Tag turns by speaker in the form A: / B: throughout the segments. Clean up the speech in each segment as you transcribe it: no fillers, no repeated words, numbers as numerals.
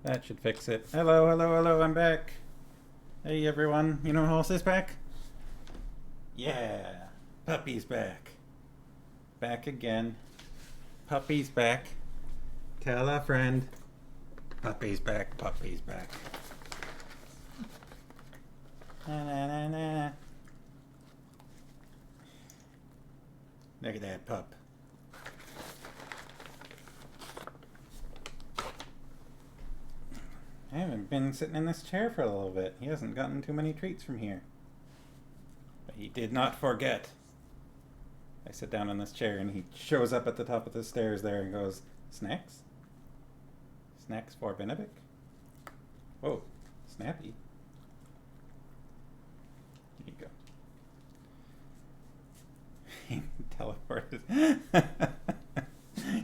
A: That should fix it. Hello, hello, hello, I'm back. Hey everyone, you know who else is back? Yeah, Puppy's back. Back again. Puppy's back. Tell a friend. Puppy's back, Puppy's back. Na, na, na, na. Look at that pup. I haven't been sitting in this chair for a little bit. He hasn't gotten too many treats from here. But he did not forget. I sit down in this chair and he shows up at the top of the stairs there and goes, Snacks? Snacks for Benedict? Whoa, snappy. Here you go. Teleported.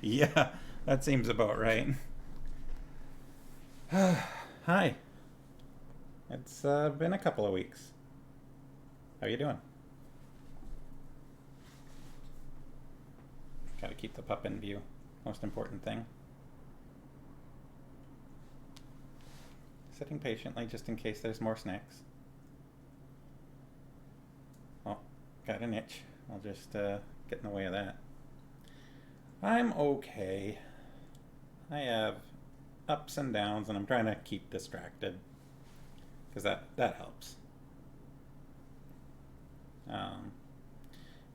A: Yeah, that seems about right. Hi. It's been a couple of weeks. How you doing? Gotta keep the pup in view. Most important thing. Sitting patiently just in case there's more snacks. Oh, got an itch. I'll just get in the way of that. I'm okay. I have ups and downs and I'm trying to keep distracted. Because that helps.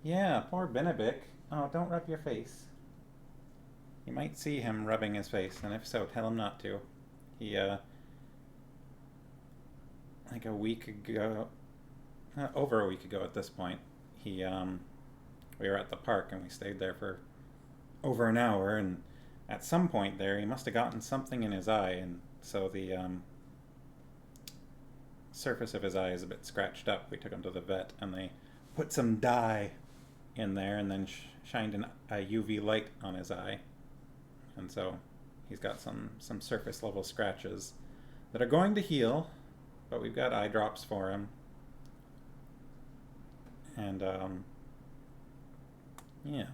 A: Yeah, poor Benedict. Oh, don't rub your face. You might see him rubbing his face, and if so, tell him not to. He, like a week ago, over a week ago at this point, we were at the park and we stayed there for over an hour, and at some point there, he must have gotten something in his eye, and so the, surface of his eye is a bit scratched up. We took him to the vet, and they put some dye in there and then shined a UV light on his eye. And so he's got some surface level scratches that are going to heal, but we've got eye drops for him. And yeah.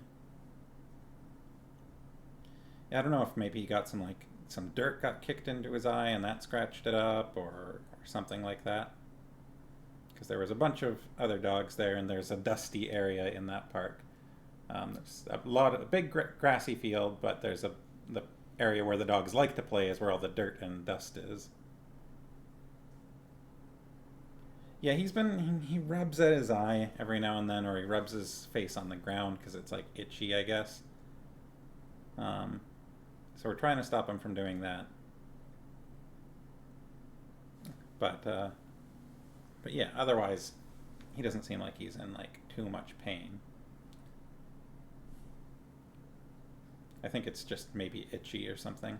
A: I don't know if maybe he got some dirt got kicked into his eye and that scratched it up or something like that. Because there was a bunch of other dogs there, and there's a dusty area in that park. There's a big grassy field, but there's the area where the dogs like to play is where all the dirt and dust is. Yeah, he rubs at his eye every now and then, or he rubs his face on the ground because it's like itchy, I guess. So we're trying to stop him from doing that. But yeah, otherwise, he doesn't seem like he's in like too much pain. I think it's just maybe itchy or something,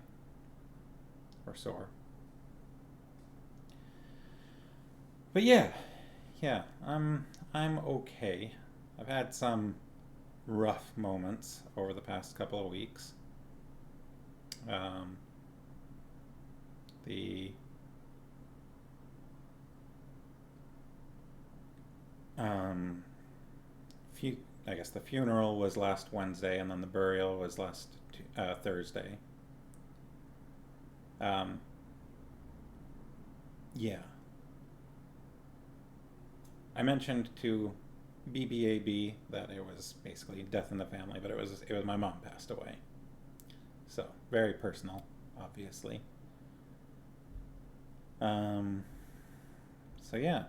A: or sore. But yeah, I'm okay. I've had some rough moments over the past couple of weeks. Um, the um, I guess the funeral was last Wednesday, and then the burial was last Thursday. Um, yeah, I mentioned to BBAB that it was basically death in the family, but it was my mom passed away, so very personal, obviously. Um, so yeah,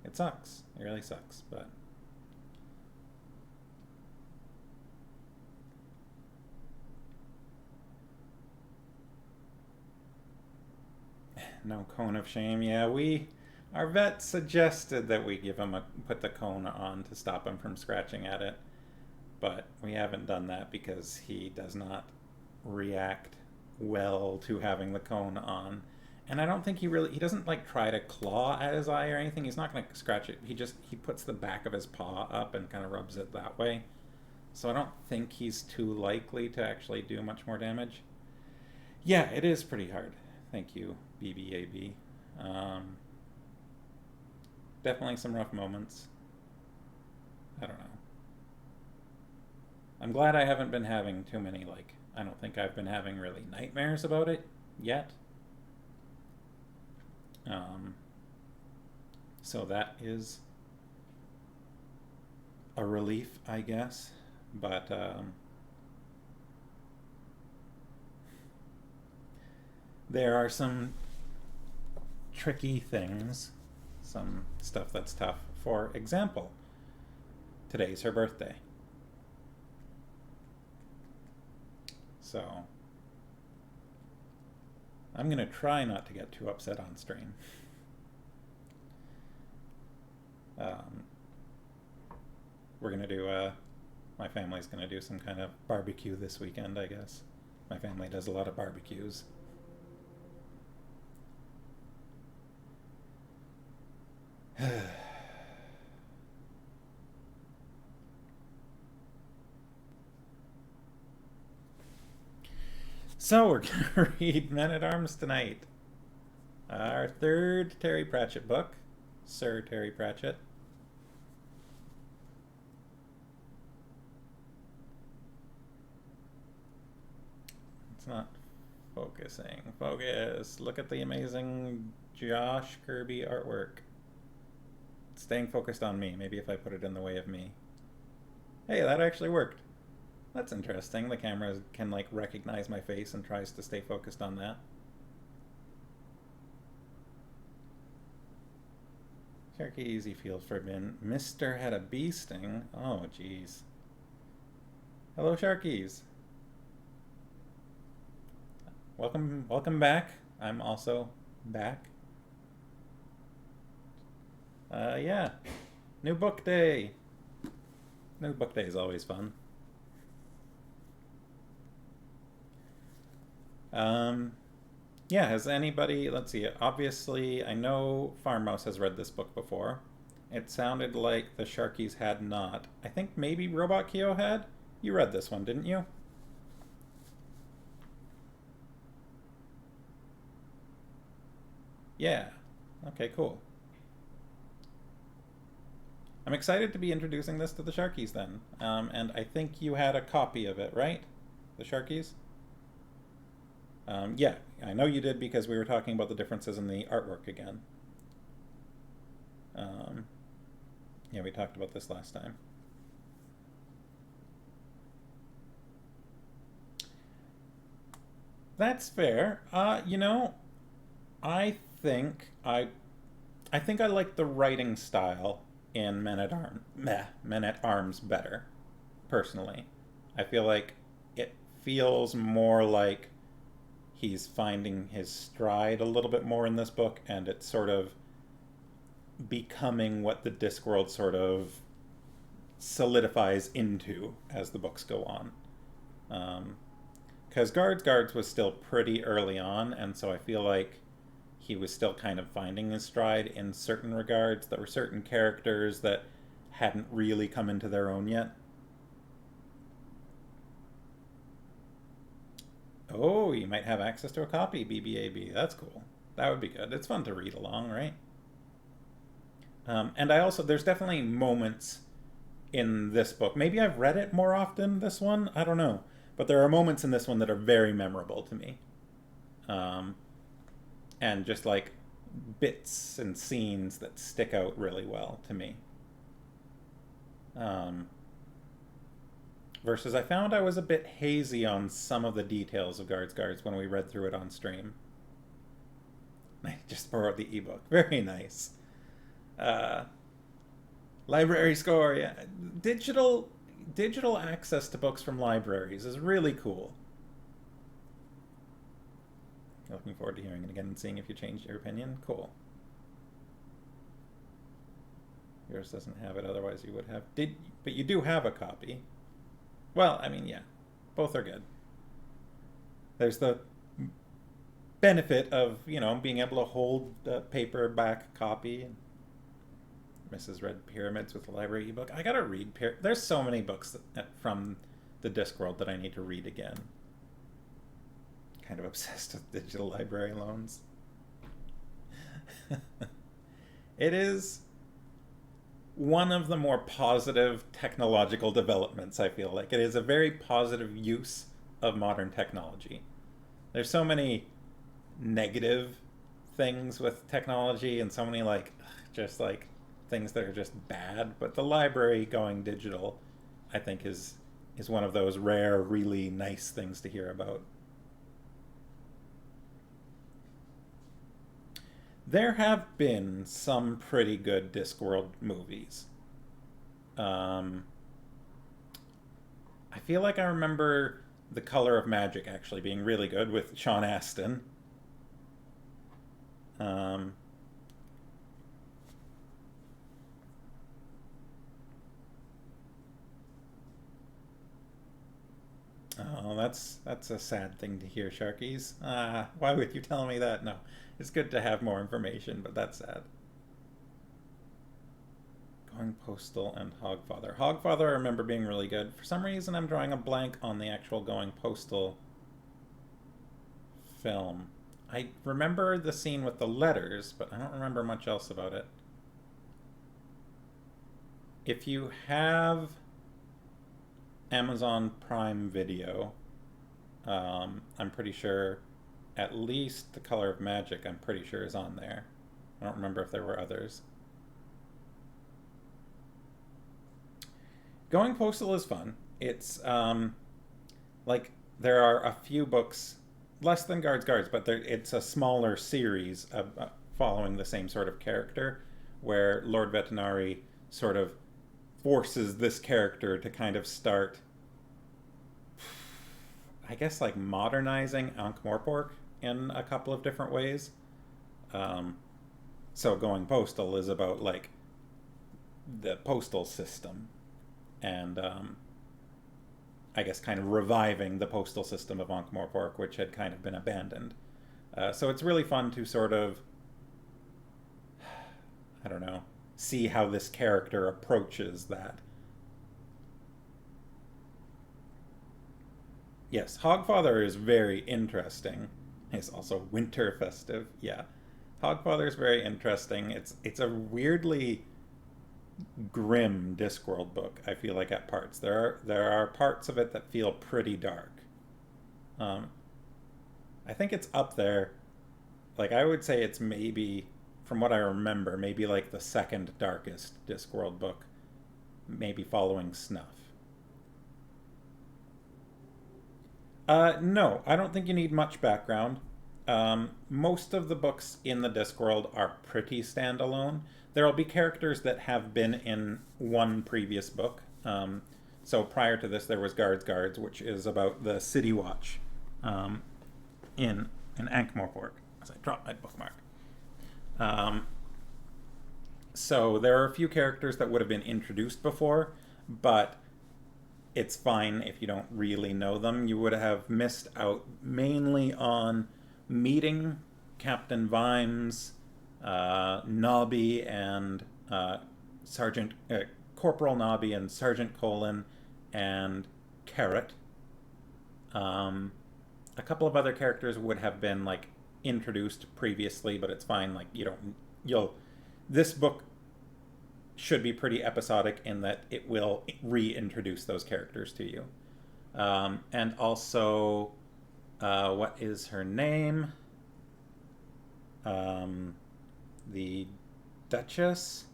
A: it sucks. It really sucks, but no cone of shame. Yeah, our vet suggested that we put the cone on to stop him from scratching at it, but we haven't done that because he does not react well to having the cone on. And I don't think he doesn't like try to claw at his eye or anything. He's not going to scratch it. He puts the back of his paw up and kind of rubs it that way. So I don't think he's too likely to actually do much more damage. Yeah, it is pretty hard. Thank you, BBAB. Um, Definitely some rough moments. I don't know. I'm glad I haven't been having too many, I don't think I've been having really nightmares about it yet. Um, so that is a relief, I guess. But there are some tricky things, some stuff that's tough. For example, today's her birthday. So I'm going to try not to get too upset on stream. We're going to do, my family's going to do some kind of barbecue this weekend, I guess. My family does a lot of barbecues. So we're going to read Men-at-Arms tonight. Our third Terry Pratchett book, Sir Terry Pratchett. It's not focusing. Focus. Look at the amazing Josh Kirby artwork. It's staying focused on me. Maybe if I put it in the way of me. Hey, that actually worked. That's interesting. The camera can like recognize my face and tries to stay focused on that. Sharky easy field for bin. Mister had a bee sting. Oh, jeez. Hello, Sharkies. Welcome back. I'm also back. Yeah. New book day. New book day is always fun. Yeah, has anybody, let's see, obviously, I know Farmhouse has read this book before. It sounded like the Sharkies had not. I think maybe Robot Kyo had? You read this one, didn't you? Yeah. Okay, cool. I'm excited to be introducing this to the Sharkies then. And I think you had a copy of it, right? The Sharkies? Yeah, I know you did because we were talking about the differences in the artwork again. Yeah, we talked about this last time. That's fair. You know, I think I think I like the writing style in Men at Arms better, personally. I feel like it feels more like he's finding his stride a little bit more in this book, and it's sort of becoming what the Discworld sort of solidifies into as the books go on. Because Guards was still pretty early on, and so I feel like he was still kind of finding his stride in certain regards. There were certain characters that hadn't really come into their own yet. Oh, you might have access to a copy, BBAB. That's cool. That would be good. It's fun to read along, right? And I also, there's definitely moments in this book. Maybe I've read it more often, this one. I don't know. But there are moments in this one that are very memorable to me. And just like bits and scenes that stick out really well to me. Versus I found I was a bit hazy on some of the details of Guards when we read through it on stream. I just borrowed the ebook. Very nice. Library score, yeah. Digital access to books from libraries is really cool. Looking forward to hearing it again and seeing if you changed your opinion. Cool. Yours doesn't have it, otherwise you would have. But you do have a copy. Well, I mean, yeah. Both are good. There's the benefit of, you know, being able to hold a paperback copy. Mrs. Red Pyramids with the library ebook. I gotta read. There's so many books from the Discworld that I need to read again. Kind of obsessed with digital library loans. It is one of the more positive technological developments, I feel like. It is a very positive use of modern technology. There's so many negative things with technology and so many like just like things that are just bad. But the library going digital, I think, is one of those rare, really nice things to hear about. There have been some pretty good Discworld movies. Um, I feel like I remember The Color of Magic actually being really good with Sean Astin. Um, oh, that's a sad thing to hear, Sharkies. Why would you tell me that? No, it's good to have more information, but that's sad. Going Postal and Hogfather. Hogfather I remember being really good. For some reason, I'm drawing a blank on the actual Going Postal film. I remember the scene with the letters, but I don't remember much else about it. If you have Amazon Prime Video, I'm pretty sure at least The Color of Magic, I'm pretty sure, is on there. I don't remember if there were others. Going Postal is fun. It's like there are a few books, less than Guards, but it's a smaller series following the same sort of character, where Lord Vetinari sort of forces this character to kind of start, I guess, like modernizing Ankh-Morpork in a couple of different ways. Um, so Going Postal is about like the postal system and I guess kind of reviving the postal system of Ankh-Morpork, which had kind of been abandoned. So it's really fun to sort of, I don't know, see how this character approaches that. Yes, Hogfather is very interesting. It's also winter festive. Yeah, Hogfather is very interesting. It's a weirdly grim Discworld book. I feel like at parts there are parts of it that feel pretty dark. Um, I think it's up there. Like I would say it's maybe, from what I remember, maybe like the second darkest Discworld book, maybe following Snuff. No, I don't think you need much background. Most of the books in the Discworld are pretty standalone. There will be characters that have been in one previous book. So prior to this, there was Guards, which is about the City Watch um, in Ankh-Morpork. As I drop my bookmark. Um, so there are a few characters that would have been introduced before, but it's fine if you don't really know them. You would have missed out mainly on meeting Captain Vimes, Nobby, and Sergeant Corporal Nobby and Sergeant Colin and Carrot. A couple of other characters would have been like introduced previously, but it's fine. Like you don't, you'll. This book should be pretty episodic in that it will reintroduce those characters to you. And also, what is her name? The Duchess?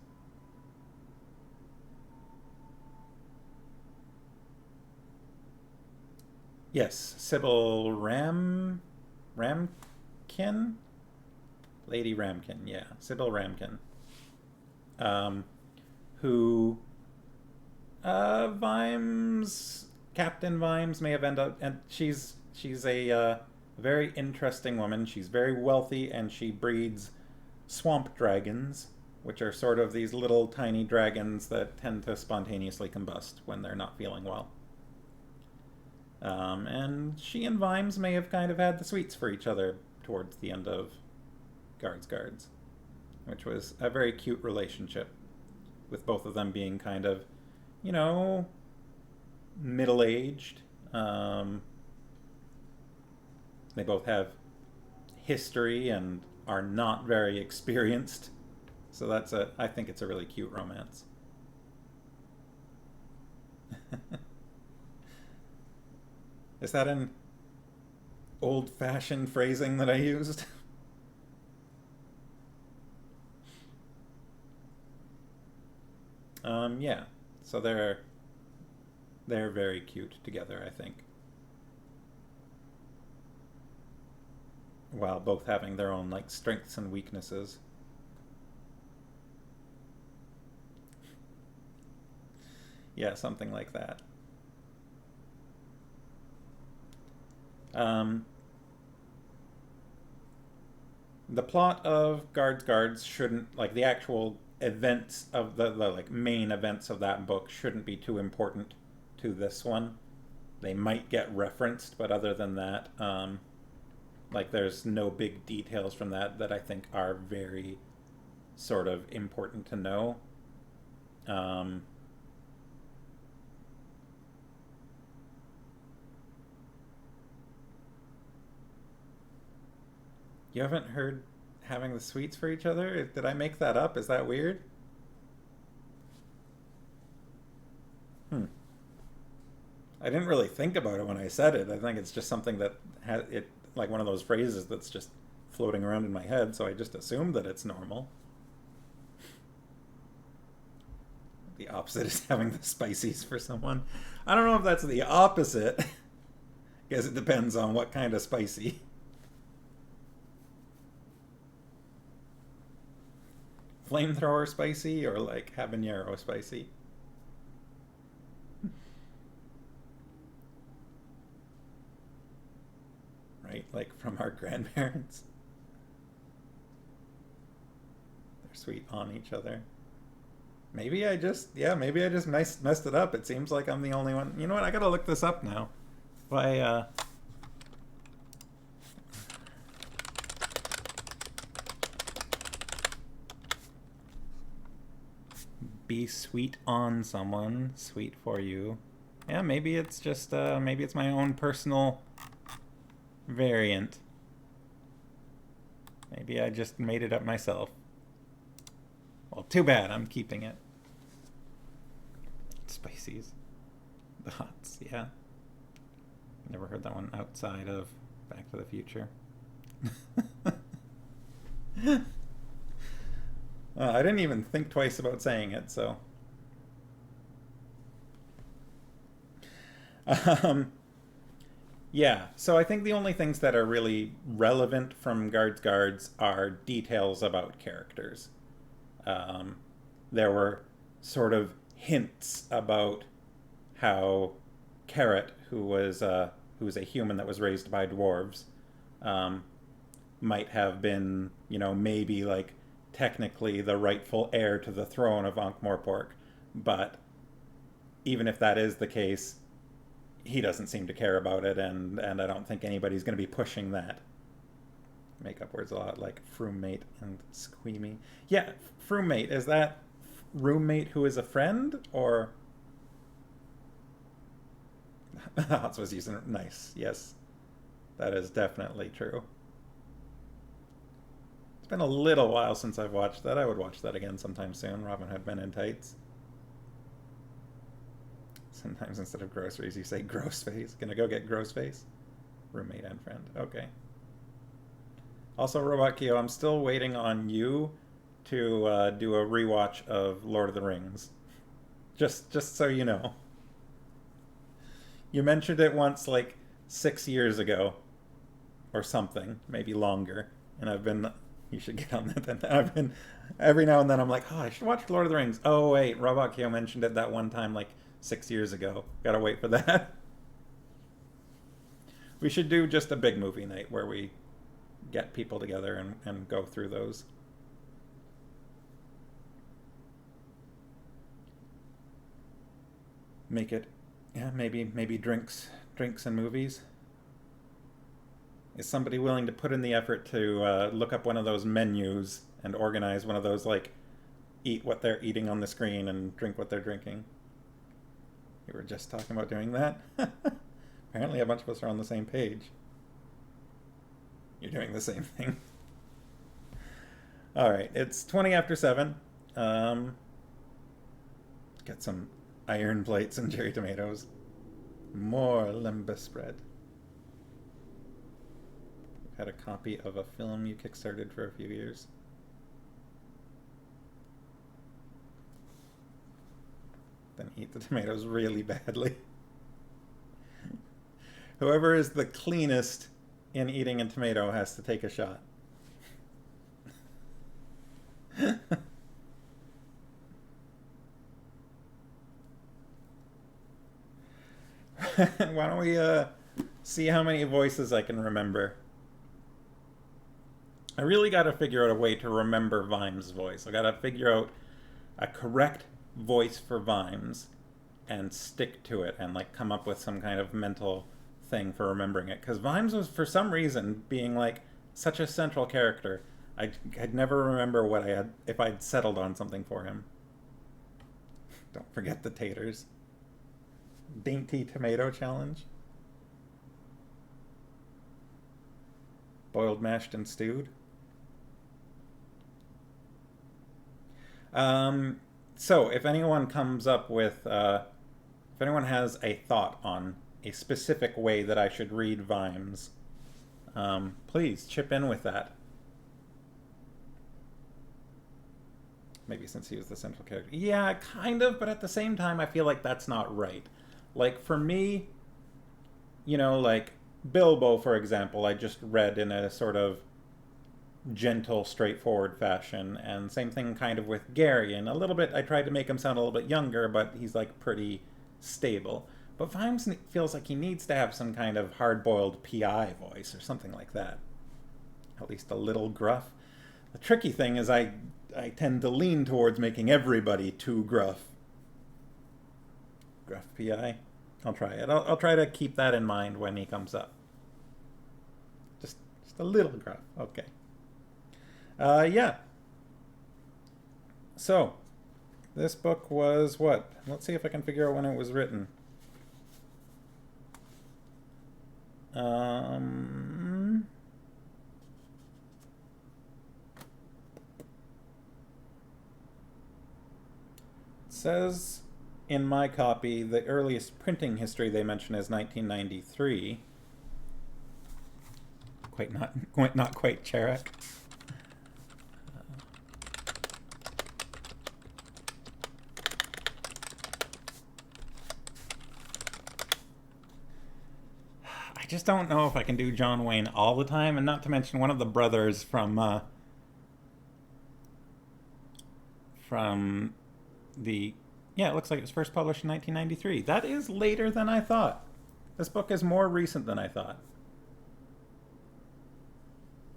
A: Yes, Sybil Ramkin? Lady Ramkin, yeah. Sybil Ramkin. Um, who Vimes, Captain Vimes may have ended up, and she's a very interesting woman. She's very wealthy, and she breeds swamp dragons, which are sort of these little tiny dragons that tend to spontaneously combust when they're not feeling well. And she and Vimes may have kind of had the sweets for each other towards the end of Guards, which was a very cute relationship, with both of them being kind of, you know, middle aged. They both have history and are not very experienced. So I think it's a really cute romance. Is that an old fashioned phrasing that I used? Yeah. So they're very cute together, I think. While both having their own like strengths and weaknesses. Yeah, something like that. Um, the plot of Guards shouldn't, like, the actual events of the like main events of that book shouldn't be too important to this one. They might get referenced, but other than that, like, there's no big details from that I think are very sort of important to know. Um, you haven't heard having the sweets for each other? Did I make that up? Is that weird? Hmm. I didn't really think about it when I said it. I think it's just something that has it, like one of those phrases that's just floating around in my head, so I just assumed that it's normal. The opposite is having the spices for someone. I don't know if that's the opposite. I guess it depends on what kind of spicy. Flamethrower spicy or like habanero spicy? Right? Like from our grandparents. They're sweet on each other. Maybe I just messed it up. It seems like I'm the only one. You know what? I gotta look this up now. Why, be sweet on someone, sweet for you. Yeah, maybe it's just, maybe it's my own personal variant. Maybe I just made it up myself. Well, too bad. I'm keeping it. Spices. The hots, yeah. Never heard that one outside of Back to the Future. I didn't even think twice about saying it, so. Um, yeah, so I think the only things that are really relevant from Guards are details about characters. Um, there were sort of hints about how Carrot, who was a human that was raised by dwarves, um, might have been, maybe like technically the rightful heir to the throne of Ankh-Morpork, but even if that is the case, he doesn't seem to care about it, and I don't think anybody's going to be pushing that. Make up words a lot like froommate and squeamy. Yeah, froommate, is that roommate who is a friend, or Hans was using it. Nice, yes, that is definitely true. It's been a little while since I've watched that. I would watch that again sometime soon. Robin Hood Men in Tights. Sometimes instead of groceries, you say gross face. Gonna go get gross face? Roommate and friend. Okay. Also, Robot Kyo, I'm still waiting on you to do a rewatch of Lord of the Rings. Just so you know. You mentioned it once like 6 years ago or something, maybe longer. And I've been, you should get on that then. I've been, every now and then I'm like, oh, I should watch Lord of the Rings. Oh, wait, Robot Kyo mentioned it that one time like 6 years ago. Gotta wait for that. We should do just a big movie night where we get people together and go through those. Make it, yeah, maybe drinks and movies. Is somebody willing to put in the effort to look up one of those menus and organize one of those, like, eat what they're eating on the screen and drink what they're drinking? We were just talking about doing that. Apparently a bunch of us are on the same page. You're doing the same thing. All right, it's 20 after 7. Get some iron plates and cherry tomatoes. More lembas bread. We've had a copy of a film you kickstarted for a few years. eat the tomatoes really badly. Whoever is the cleanest in eating a tomato has to take a shot. Why don't we see how many voices I can remember? I really got to figure out a way to remember Vimes' voice. I got to figure out a correct voice for Vimes and stick to it and like come up with some kind of mental thing for remembering it. Because Vimes was, for some reason, being like such a central character, I'd never remember what I had if I'd settled on something for him. Don't forget the taters. Dainty tomato challenge. Boiled, mashed, and stewed. So if anyone comes up with, if anyone has a thought on a specific way that I should read Vimes, please chip in with that. Maybe since he was the central character. Yeah, kind of, but at the same time, I feel like that's not right. Like, for me, you know, like, Bilbo, for example, I just read in a sort of gentle, straightforward fashion, and same thing kind of with Gary, and a little bit, I tried to make him sound a little bit younger, but he's, like, pretty stable. But Vimes feels like he needs to have some kind of hard-boiled PI voice, or something like that. At least a little gruff. The tricky thing is I tend to lean towards making everybody too gruff. Gruff PI. I'll try it. I'll try to keep that in mind when he comes up. Just a little gruff. Okay. Yeah. So, this book was what? Let's see if I can figure out when it was written. It says in my copy the earliest printing history they mention is 1993. Not quite Cherok. I just don't know if I can do John Wayne all the time, and not to mention one of the brothers from the... Yeah, it looks like it was first published in 1993. That is later than I thought. This book is more recent than I thought.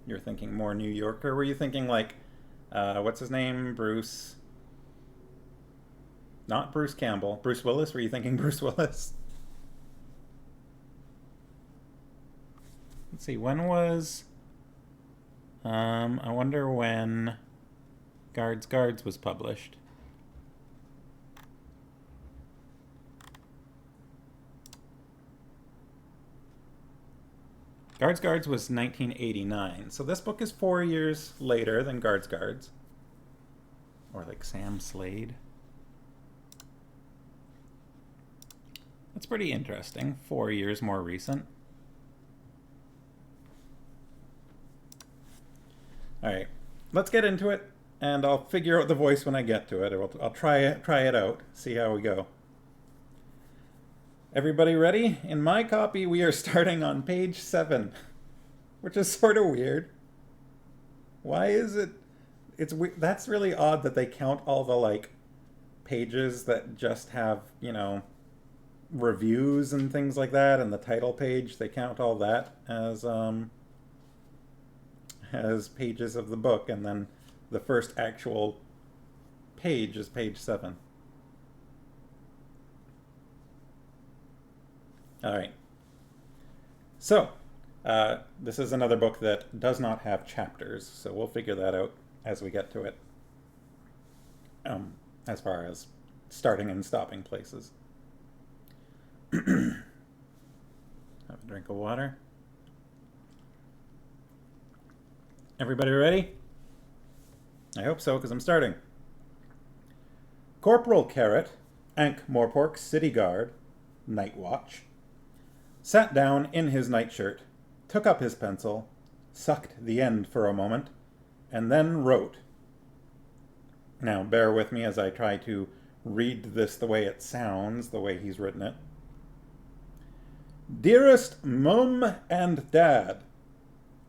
A: You're thinking more New Yorker? Were you thinking like, what's his name? Bruce... Not Bruce Campbell. Bruce Willis? Were you thinking Bruce Willis? Let's see, when was... I wonder when Guards was published. Guards was 1989, so this book is 4 years later than Guards. Or like Sam Slade. That's pretty interesting. 4 years more recent. Alright, let's get into it, and I'll figure out the voice when I get to it. I'll try it out, see how we go. Everybody ready? In my copy, we are starting on page 7, which is sort of weird. Why is it? That's really odd that they count all the, like, pages that just have, you know, reviews and things like that, and the title page, they count all that as pages of the book, and then the first actual page is page 7. Alright. So, this is another book that does not have chapters, so we'll figure that out as we get to it. As far as starting and stopping places. Have a drink of water. Everybody ready? I hope so, because I'm starting. Corporal Carrot, Ankh-Morpork's city guard, night watch, sat down in his nightshirt, took up his pencil, sucked the end for a moment, and then wrote. Now, bear with me as I try to read this the way it sounds, the way he's written it. Dearest Mum and Dad,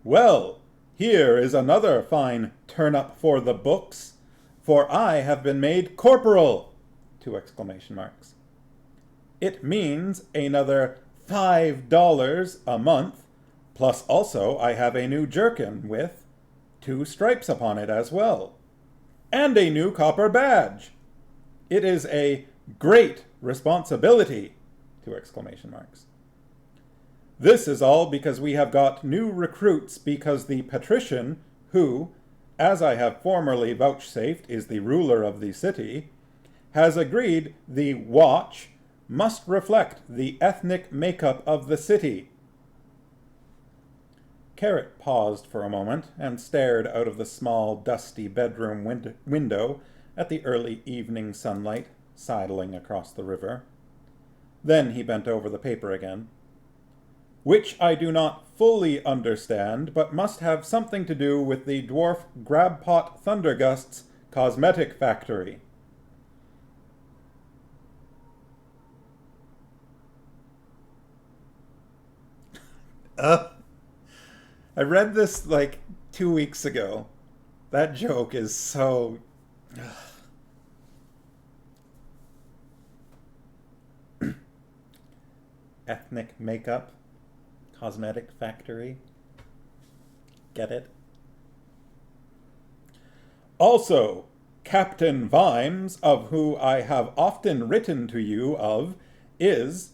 A: well, here is another fine turn-up for the books, for I have been made corporal! 2 exclamation marks. It means another $5 a month, plus also I have a new jerkin with 2 stripes upon it as well, and a new copper badge. It is a great responsibility! 2 exclamation marks. This is all because we have got new recruits, because the patrician, who, as I have formerly vouchsafed, is the ruler of the city, has agreed the watch must reflect the ethnic makeup of the city. Carrot paused for a moment and stared out of the small, dusty bedroom window at the early evening sunlight sidling across the river. Then he bent over the paper again. Which I do not fully understand, but must have something to do with the dwarf Grabpot Thundergust's cosmetic factory. I read this like 2 weeks ago. That joke is so... Ethnic makeup. Cosmetic factory. Get it? Also, Captain Vimes, of who I have often written to you of, is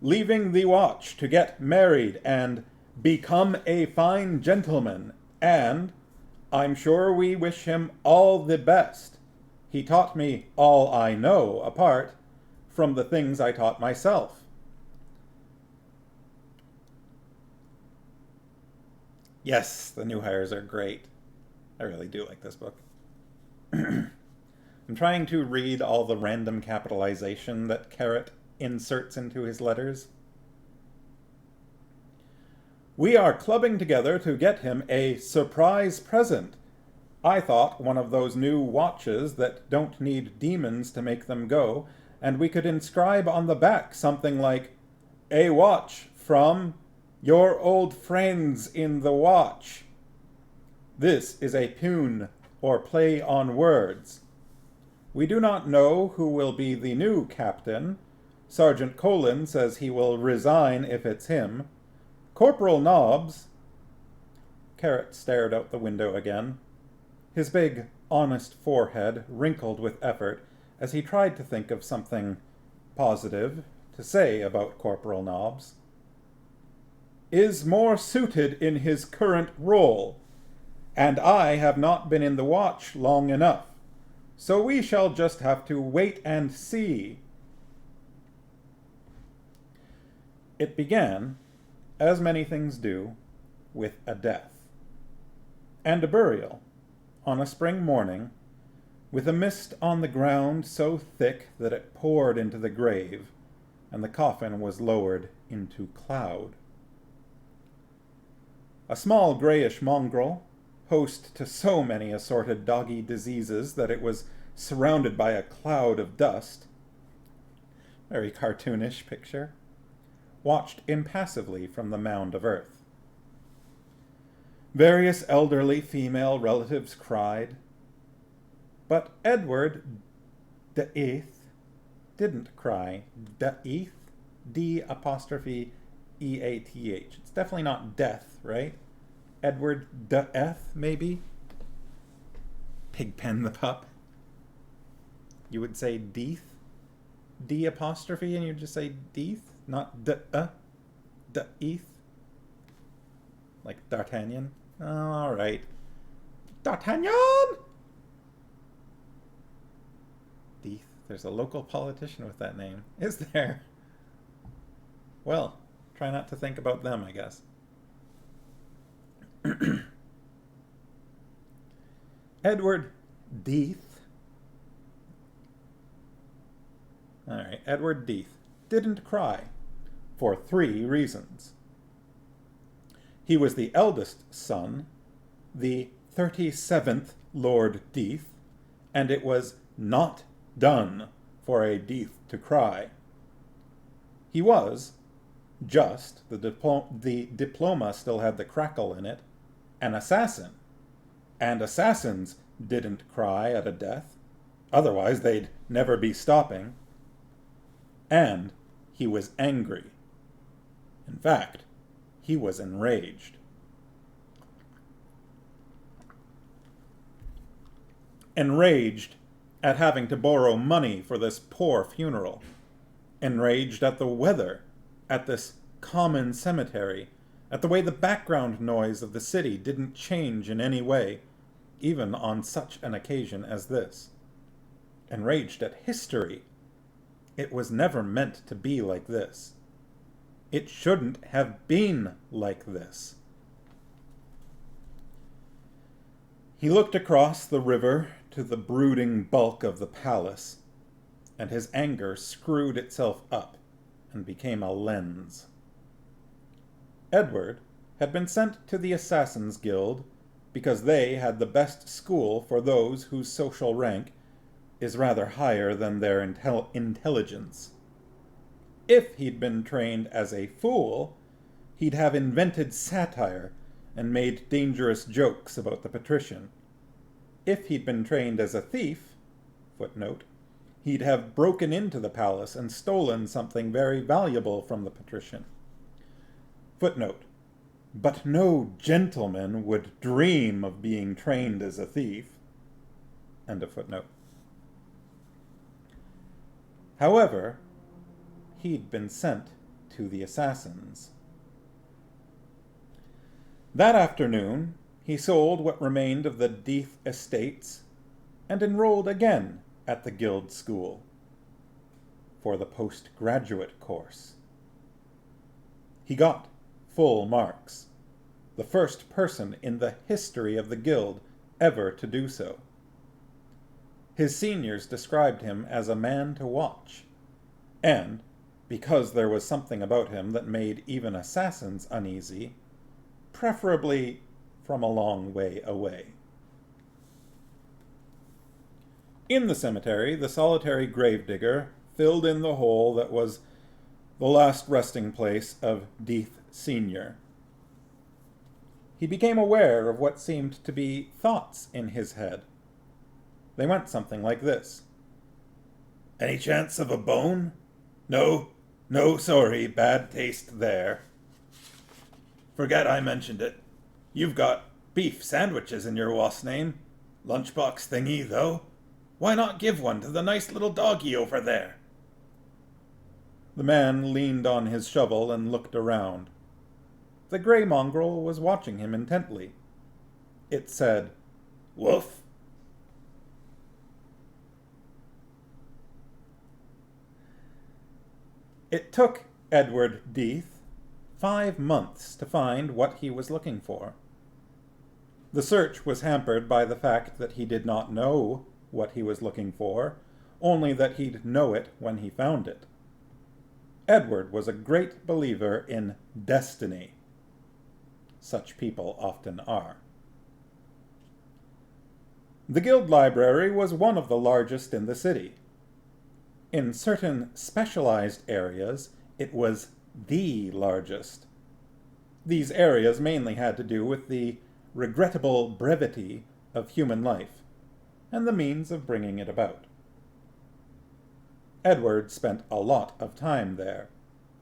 A: leaving the watch to get married and become a fine gentleman, and I'm sure we wish him all the best. He taught me all I know, apart from the things I taught myself. Yes, the new hires are great. I really do like this book. I'm trying to read all the random capitalization that Carrot inserts into his letters. We are clubbing together to get him a surprise present. I thought one of those new watches that don't need demons to make them go, and we could inscribe on the back something like, "A watch from your old friends in the watch." This is a pun, or play on words. We do not know who will be the new captain. Sergeant Colin says he will resign if it's him. Corporal Nobbs... Carrot stared out the window again. His big, honest forehead wrinkled with effort as he tried to think of something positive to say about Corporal Nobbs. Is more suited in his current role, and I have not been in the watch long enough, so we shall just have to wait and see. It began, as many things do, with a death, and a burial, on a spring morning, with a mist on the ground so thick that it poured into the grave, and the coffin was lowered into cloud. A small grayish mongrel, host to so many assorted doggy diseases that it was surrounded by a cloud of dust, very cartoonish picture, watched impassively from the mound of earth. Various elderly female relatives cried, but Edward the Eighth didn't cry. The Eighth? D''E''ATH. It's definitely not death, right? Edward the Eth, maybe? Pigpen the pup. You would say Deeth? D'', and you'd just say Deeth, not Deeth. Like D'Artagnan. Oh, all right. D'Artagnan! Deeth. There's a local politician with that name. Is there? Well, try not to think about them, I guess. Edward Deeth. All right, Edward Deeth didn't cry for 3 reasons. He was the eldest son, the 37th Lord Deeth, and it was not done for a Death to cry. He was, the diploma still had the crackle in it, an assassin. And assassins didn't cry at a death. Otherwise they'd never be stopping. And he was angry. In fact, he was enraged. Enraged at having to borrow money for this poor funeral. Enraged at the weather, at this common cemetery, at the way the background noise of the city didn't change in any way, even on such an occasion as this. Enraged at history. It was never meant to be like this. It shouldn't have been like this. He looked across the river to the brooding bulk of the palace, and his anger screwed itself up and became a lens. Edward had been sent to the Assassin's Guild because they had the best school for those whose social rank is rather higher than their intelligence. If he'd been trained as a fool, he'd have invented satire and made dangerous jokes about the patrician. If he'd been trained as a thief, footnote, he'd have broken into the palace and stolen something very valuable from the patrician. Footnote, but no gentleman would dream of being trained as a thief. End of footnote. However, he'd been sent to the assassins. That afternoon, he sold what remained of the Death estates and enrolled again at the guild school for the postgraduate course. He got full marks, the first person in the history of the guild ever to do so. His seniors described him as a man to watch, and, because there was something about him that made even assassins uneasy, preferably from a long way away. In the cemetery, the solitary gravedigger filled in the hole that was the last resting place of Death Senior. He became aware of what seemed to be thoughts in his head. They went something like this. Any chance of a bone? No, sorry, bad taste there. Forget I mentioned it. You've got beef sandwiches in your was name. Lunchbox thingy, though. Why not give one to the nice little doggy over there? The man leaned on his shovel and looked around. The grey mongrel was watching him intently. It said, "Woof." It took Edward Death 5 months to find what he was looking for. The search was hampered by the fact that he did not know what he was looking for, only that he'd know it when he found it. Edward was a great believer in destiny. Such people often are. The guild library was one of the largest in the city. In certain specialized areas, it was the largest. These areas mainly had to do with the regrettable brevity of human life and the means of bringing it about. Edward spent a lot of time there,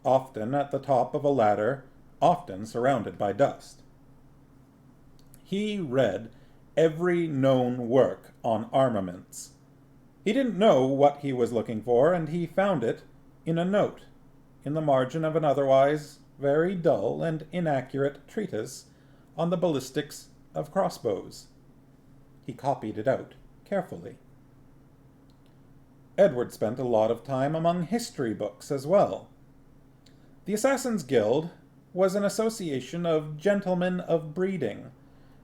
A: often at the top of a ladder, often surrounded by dust. He read every known work on armaments. He didn't know what he was looking for, and he found it in a note in the margin of an otherwise very dull and inaccurate treatise on the ballistics of crossbows. He copied it out carefully. Edward spent a lot of time among history books as well. The Assassin's Guild was an association of gentlemen of breeding,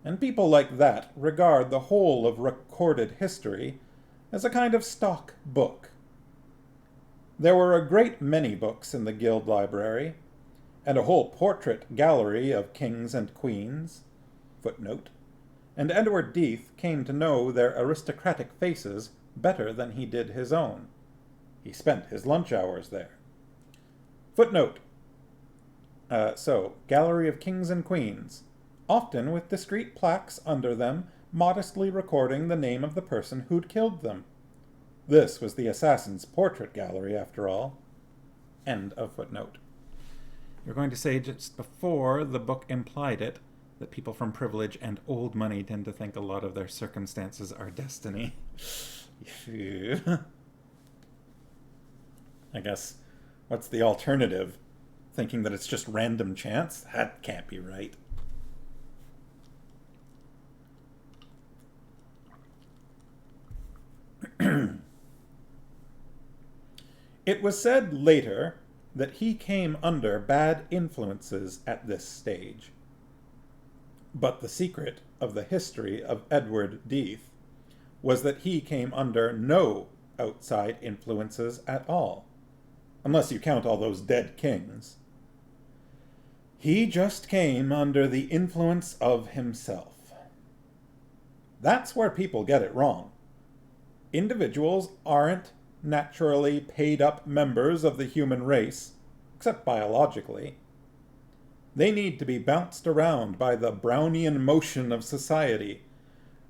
A: and people like that regard the whole of recorded history as a kind of stock book. There were a great many books in the guild library, and a whole portrait gallery of kings and queens, footnote, and Edward Death came to know their aristocratic faces better than he did his own. He spent his lunch hours there. Footnote. Gallery of Kings and Queens, often with discreet plaques under them modestly recording the name of the person who'd killed them. This was the assassin's portrait gallery, after all. End of footnote. You're going to say just before the book implied it that people from privilege and old money tend to think a lot of their circumstances are destiny. I guess, what's the alternative? Thinking that it's just random chance? That can't be right. It was said later that he came under bad influences at this stage. But the secret of the history of Edward Death was that he came under no outside influences at all, unless you count all those dead kings. He just came under the influence of himself. That's where people get it wrong. Individuals aren't naturally paid-up members of the human race, except biologically. They need to be bounced around by the Brownian motion of society,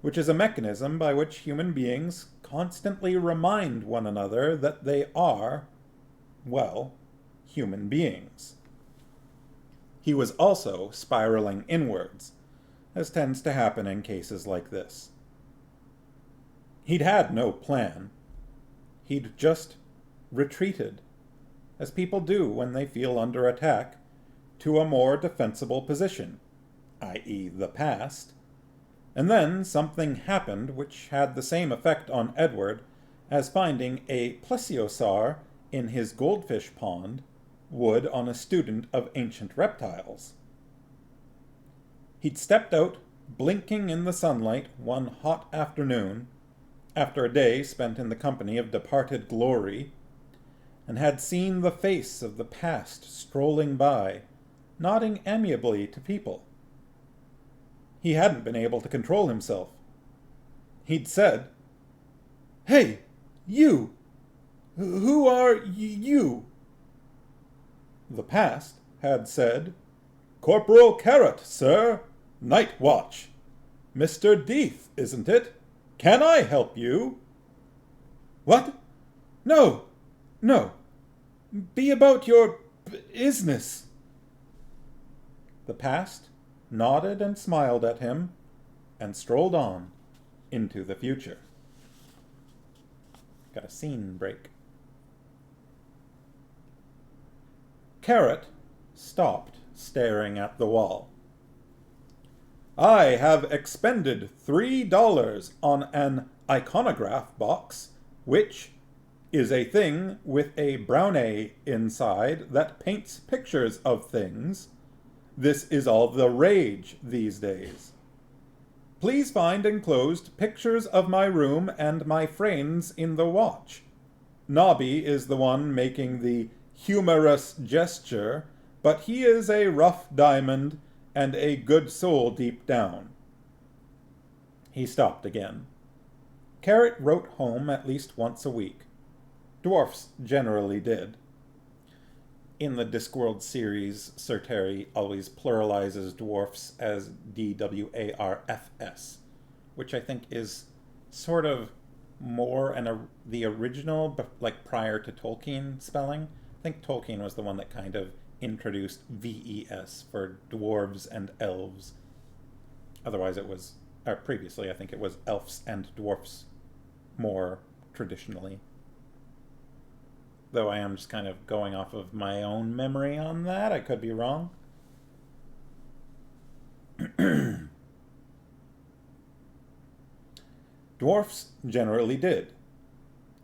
A: which is a mechanism by which human beings constantly remind one another that they are, well, human beings. He was also spiraling inwards, as tends to happen in cases like this. He'd had no plan. He'd just retreated, as people do when they feel under attack, to a more defensible position, i.e. the past, and then something happened which had the same effect on Edward as finding a plesiosaur in his goldfish pond would on a student of ancient reptiles. He'd stepped out, blinking in the sunlight one hot afternoon, after a day spent in the company of departed glory, and had seen the face of the past strolling by, nodding amiably to people. He hadn't been able to control himself. He'd said, "Hey, you! Who are you?" The past had said, "Corporal Carrot, sir. Night watch. Mr. Death, isn't it? Can I help you?" "What? No. Be about your business." The past nodded and smiled at him, and strolled on into the future. Got a scene break. Carrot stopped staring at the wall. "I have expended $3 on an iconograph box, which is a thing with a brownie inside that paints pictures of things. This is all the rage these days. Please find enclosed pictures of my room and my friends in the watch. Nobby is the one making the humorous gesture, but he is a rough diamond and a good soul deep down." He stopped again. Carrot wrote home at least once a week. Dwarfs generally did. In the Discworld series, Sir Terry always pluralizes dwarfs as DWARFS, which I think is sort of more the original, but like prior to Tolkien spelling. I think Tolkien was the one that kind of introduced VES for dwarves and elves. Otherwise it was, or previously I think it was elves and dwarfs more traditionally. Though I am just kind of going off of my own memory on that. I could be wrong. Dwarfs generally did.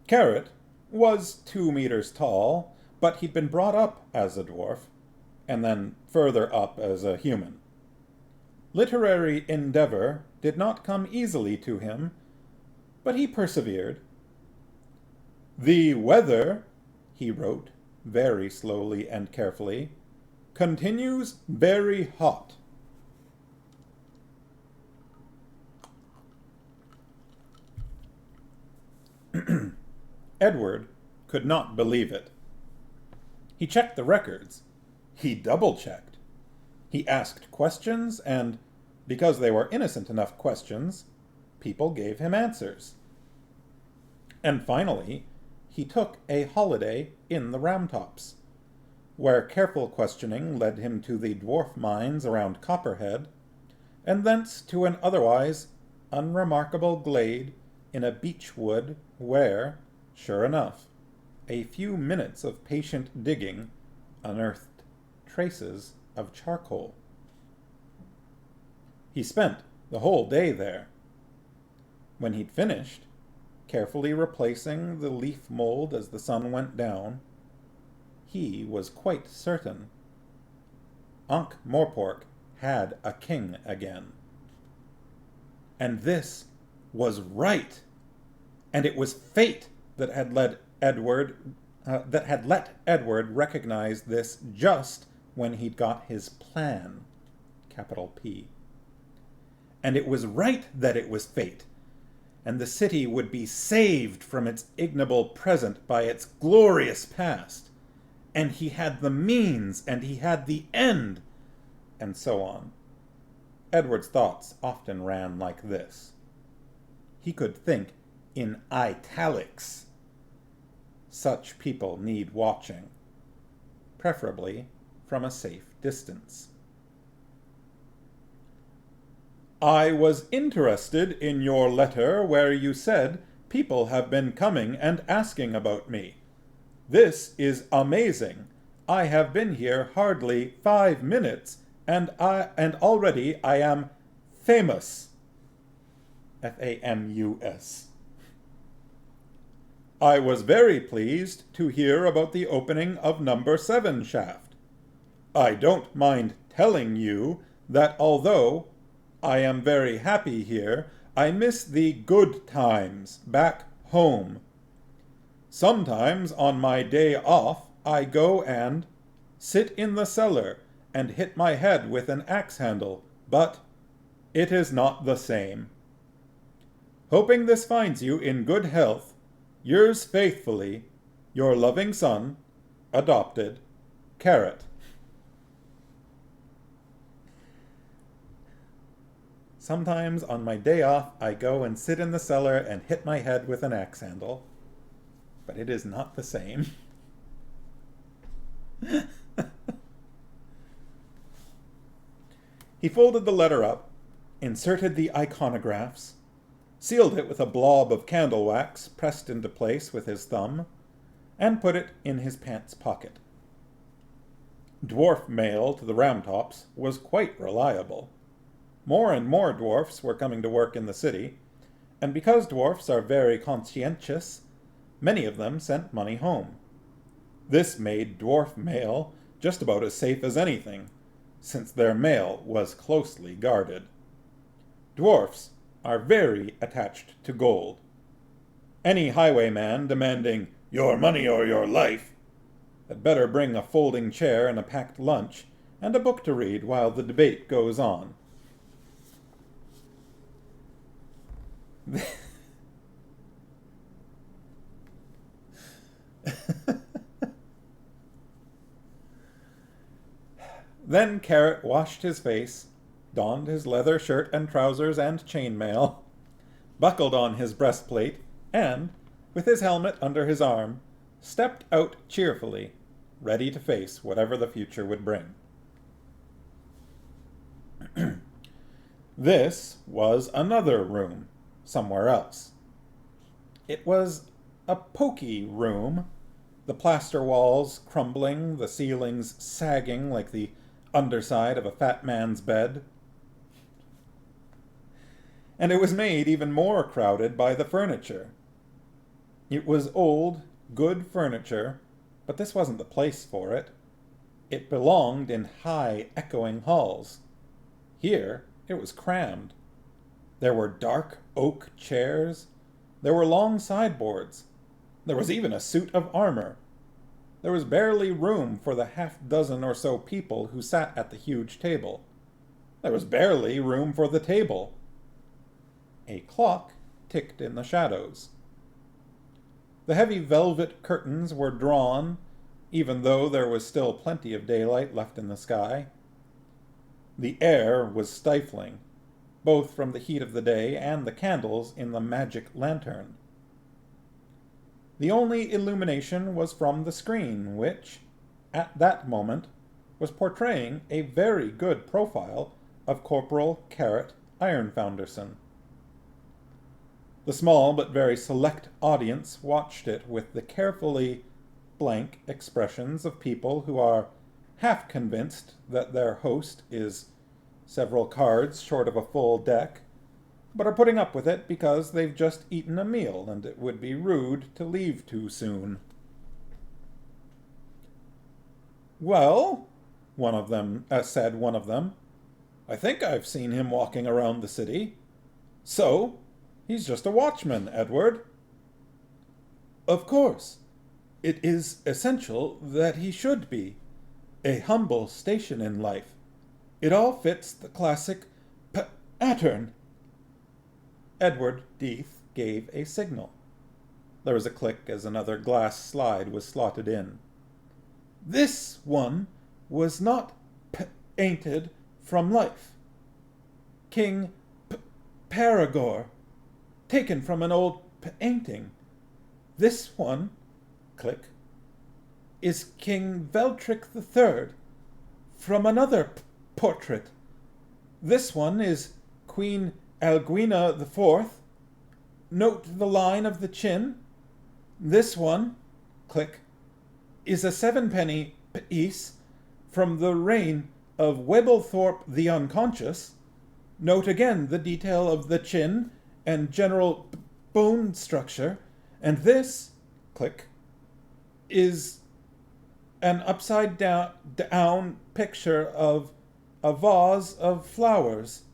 A: Carrot was 2 meters tall, but he'd been brought up as a dwarf, and then further up as a human. Literary endeavor did not come easily to him, but he persevered. "The weather," he wrote, very slowly and carefully, "continues very hot." Edward could not believe it. He checked the records. He double-checked. He asked questions, and, because they were innocent enough questions, people gave him answers. And finally, he took a holiday in the Roundtops, where careful questioning led him to the dwarf mines around Copperhead, and thence to an otherwise unremarkable glade in a beech wood where, sure enough, a few minutes of patient digging unearthed traces of charcoal. He spent the whole day there. When he'd finished, carefully replacing the leaf mold as the sun went down, he was quite certain Ankh-Morpork had a king again. And this was right. And it was fate that had let Edward recognize this just when he'd got his plan, capital P. And it was right that it was fate, and the city would be saved from its ignoble present by its glorious past, and he had the means, and he had the end, and so on. Edward's thoughts often ran like this. He could think in italics. Such people need watching, preferably from a safe distance. I was interested in your letter where you said people have been coming and asking about me. This is amazing. I have been here hardly 5 minutes, and already I am famous. F-A-M-U-S. I was very pleased to hear about the opening of number 7 shaft. I don't mind telling you that although I am very happy here, I miss the good times back home. Sometimes on my day off, I go and sit in the cellar and hit my head with an axe handle, but it is not the same. Hoping this finds you in good health, yours faithfully, your loving son, adopted, Carrot. Sometimes on my day off, I go and sit in the cellar and hit my head with an axe handle, but it is not the same. He folded the letter up, inserted the iconographs, sealed it with a blob of candle wax pressed into place with his thumb, and put it in his pants pocket. Dwarf mail to the Roundtops was quite reliable. More and more dwarfs were coming to work in the city, and because dwarfs are very conscientious, many of them sent money home. This made dwarf mail just about as safe as anything, since their mail was closely guarded. Dwarfs are very attached to gold. Any highwayman demanding your money or your life had better bring a folding chair and a packed lunch and a book to read while the debate goes on. Then Carrot washed his face, donned his leather shirt and trousers and chainmail, buckled on his breastplate, and, with his helmet under his arm, stepped out cheerfully, ready to face whatever the future would bring. This was another room, somewhere else. It was a poky room, the plaster walls crumbling, the ceilings sagging like the underside of a fat man's bed. And it was made even more crowded by the furniture. It was old, good furniture, but this wasn't the place for it. It belonged in high, echoing halls. Here, it was crammed. There were dark oak chairs. There were long sideboards. There was even a suit of armor. There was barely room for the half-dozen or so people who sat at the huge table. There was barely room for the table. A clock ticked in the shadows. The heavy velvet curtains were drawn, even though there was still plenty of daylight left in the sky. The air was stifling, both from the heat of the day and the candles in the magic lantern. The only illumination was from the screen, which, at that moment, was portraying a very good profile of Corporal Carrot Ironfounderson. The small but very select audience watched it with the carefully blank expressions of people who are half convinced that their host is several cards short of a full deck, but are putting up with it because they've just eaten a meal and it would be rude to leave too soon. "Well," said one of them, "I think I've seen him walking around the city. So, he's just a watchman, Edward." "Of course. It is essential that he should be. A humble station in life. It all fits the classic pattern." Edward Death gave a signal. There was a click as another glass slide was slotted in. "This one was not painted from life. King Paragor, taken from an old painting. This one," click, "is King Veltric III, from another portrait. This one is Queen Alguina IV. Note the line of the chin. This one," click, "is a 7-penny piece from the reign of Webblethorpe the Unconscious. Note again the detail of the chin and general bone structure. And this," click, "is an upside-down picture of a vase of flowers.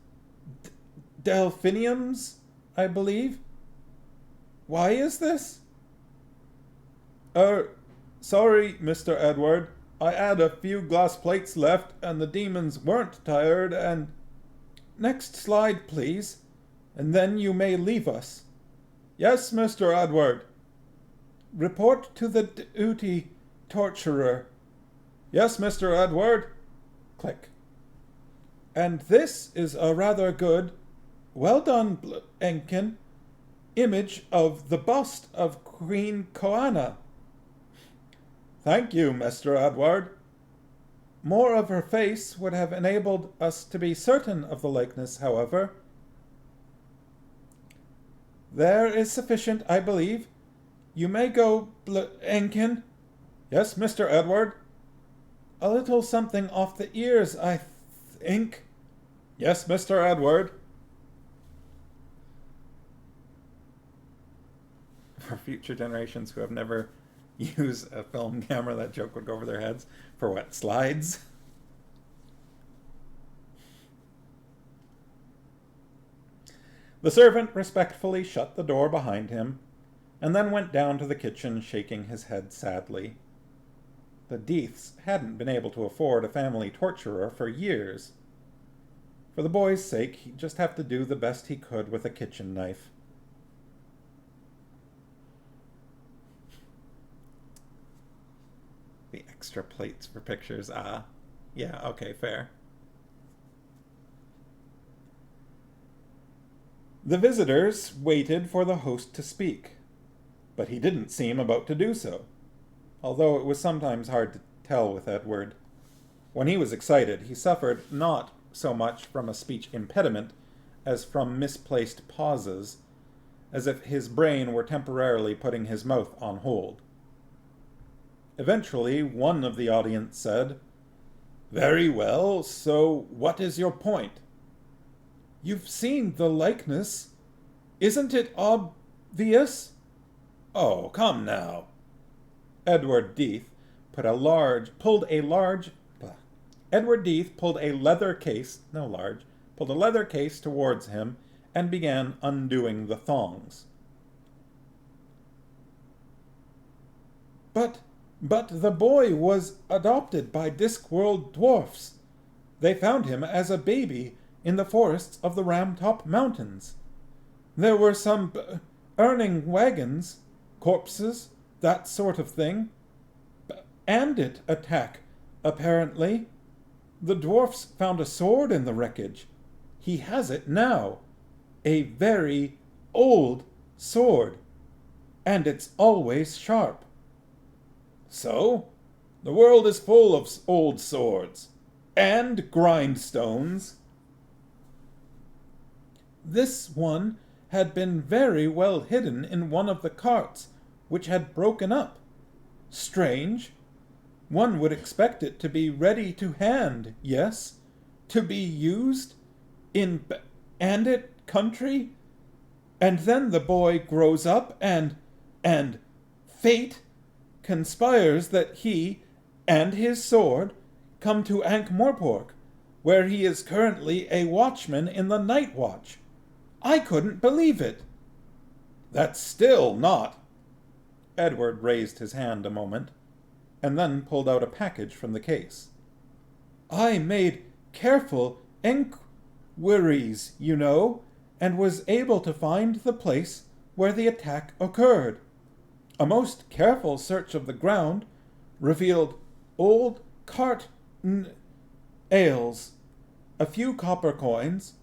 A: Delphiniums, I believe. Why is this?" Sorry, Mr. Edward. I had a few glass plates left, and the demons weren't tired, and—" "Next slide, please, and then you may leave us." "Yes, Mr. Edward." "Report to the duty torturer." "Yes, Mr. Edward." Click. "And this is a rather good, well done, Enkin, image of the bust of Queen Koana." "Thank you, Mr. Edward." "More of her face would have enabled us to be certain of the likeness, however." "There is sufficient, I believe. You may go, Enkin." "Yes, Mr. Edward." "A little something off the ears, I think." "Yes, Mr. Edward." For future generations who have never used a film camera, that joke would go over their heads. For what, slides? The servant respectfully shut the door behind him, and then went down to the kitchen, shaking his head sadly. The Deaths hadn't been able to afford a family torturer for years. For the boy's sake, he'd just have to do the best he could with a kitchen knife. The extra plates for pictures, yeah, okay, fair. The visitors waited for the host to speak, but he didn't seem about to do so, although it was sometimes hard to tell with Edward. When he was excited, he suffered not so much from a speech impediment as from misplaced pauses, as if his brain were temporarily putting his mouth on hold. Eventually, one of the audience said, "Very well, so what is your point?" "You've seen the likeness. Isn't it obvious?" "Oh, come now." Edward Death pulled a leather case towards him and began undoing the thongs. But the boy was adopted by Discworld dwarfs. They found him as a baby in the forests of the Ramtop Mountains. There were some earning wagons.
B: corpses, that sort of thing. And it attack, apparently. The dwarfs found a sword in the wreckage. He has it now. A very old sword. And it's always sharp. So, the world is full of old swords. And grindstones. This one had been very well hidden in one of the carts, which had broken up. Strange. One would expect it to be ready to hand, yes? To be used in bandit country? And then the boy grows up and fate conspires that he and his sword come to Ankh-Morpork, where he is currently a watchman in the night watch. I couldn't believe it. That's still not. Edward raised his hand a moment, and then pulled out a package from the case. I made careful enquiries, you know, and was able to find the place where the attack occurred. A most careful search of the ground revealed old cart ales, a few copper coins,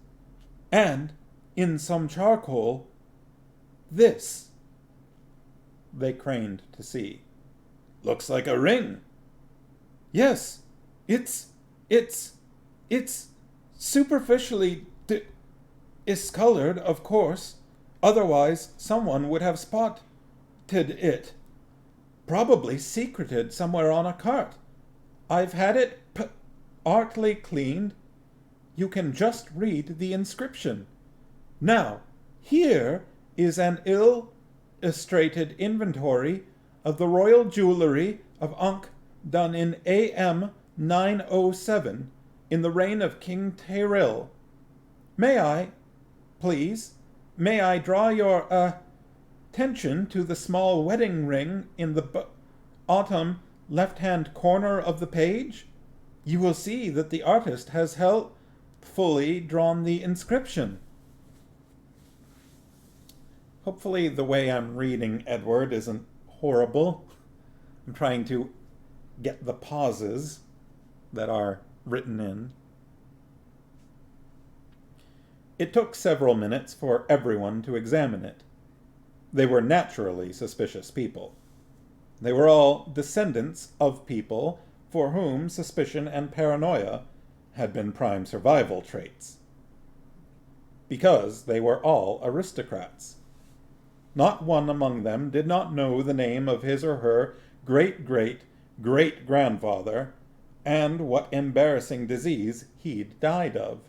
B: and, in some charcoal, this. They craned to see. Looks like a ring. Yes, it's superficially discolored, of course. Otherwise, someone would have spotted it. Probably secreted somewhere on a cart. I've had it artfully cleaned. You can just read the inscription. Now, here is an illustrated inventory of the royal jewellery of Ankh done in AM 907 in the reign of King Tyrell. May I draw your attention to the small wedding ring in the bottom left-hand corner of the page? You will see that the artist has helpfully drawn the inscription. Hopefully the way I'm reading Edward isn't horrible. I'm trying to get the pauses that are written in. It took several minutes for everyone to examine it. They were naturally suspicious people. They were all descendants of people for whom suspicion and paranoia had been prime survival traits. Because they were all aristocrats. Not one among them did not know the name of his or her great-great-great-grandfather and what embarrassing disease he'd died of.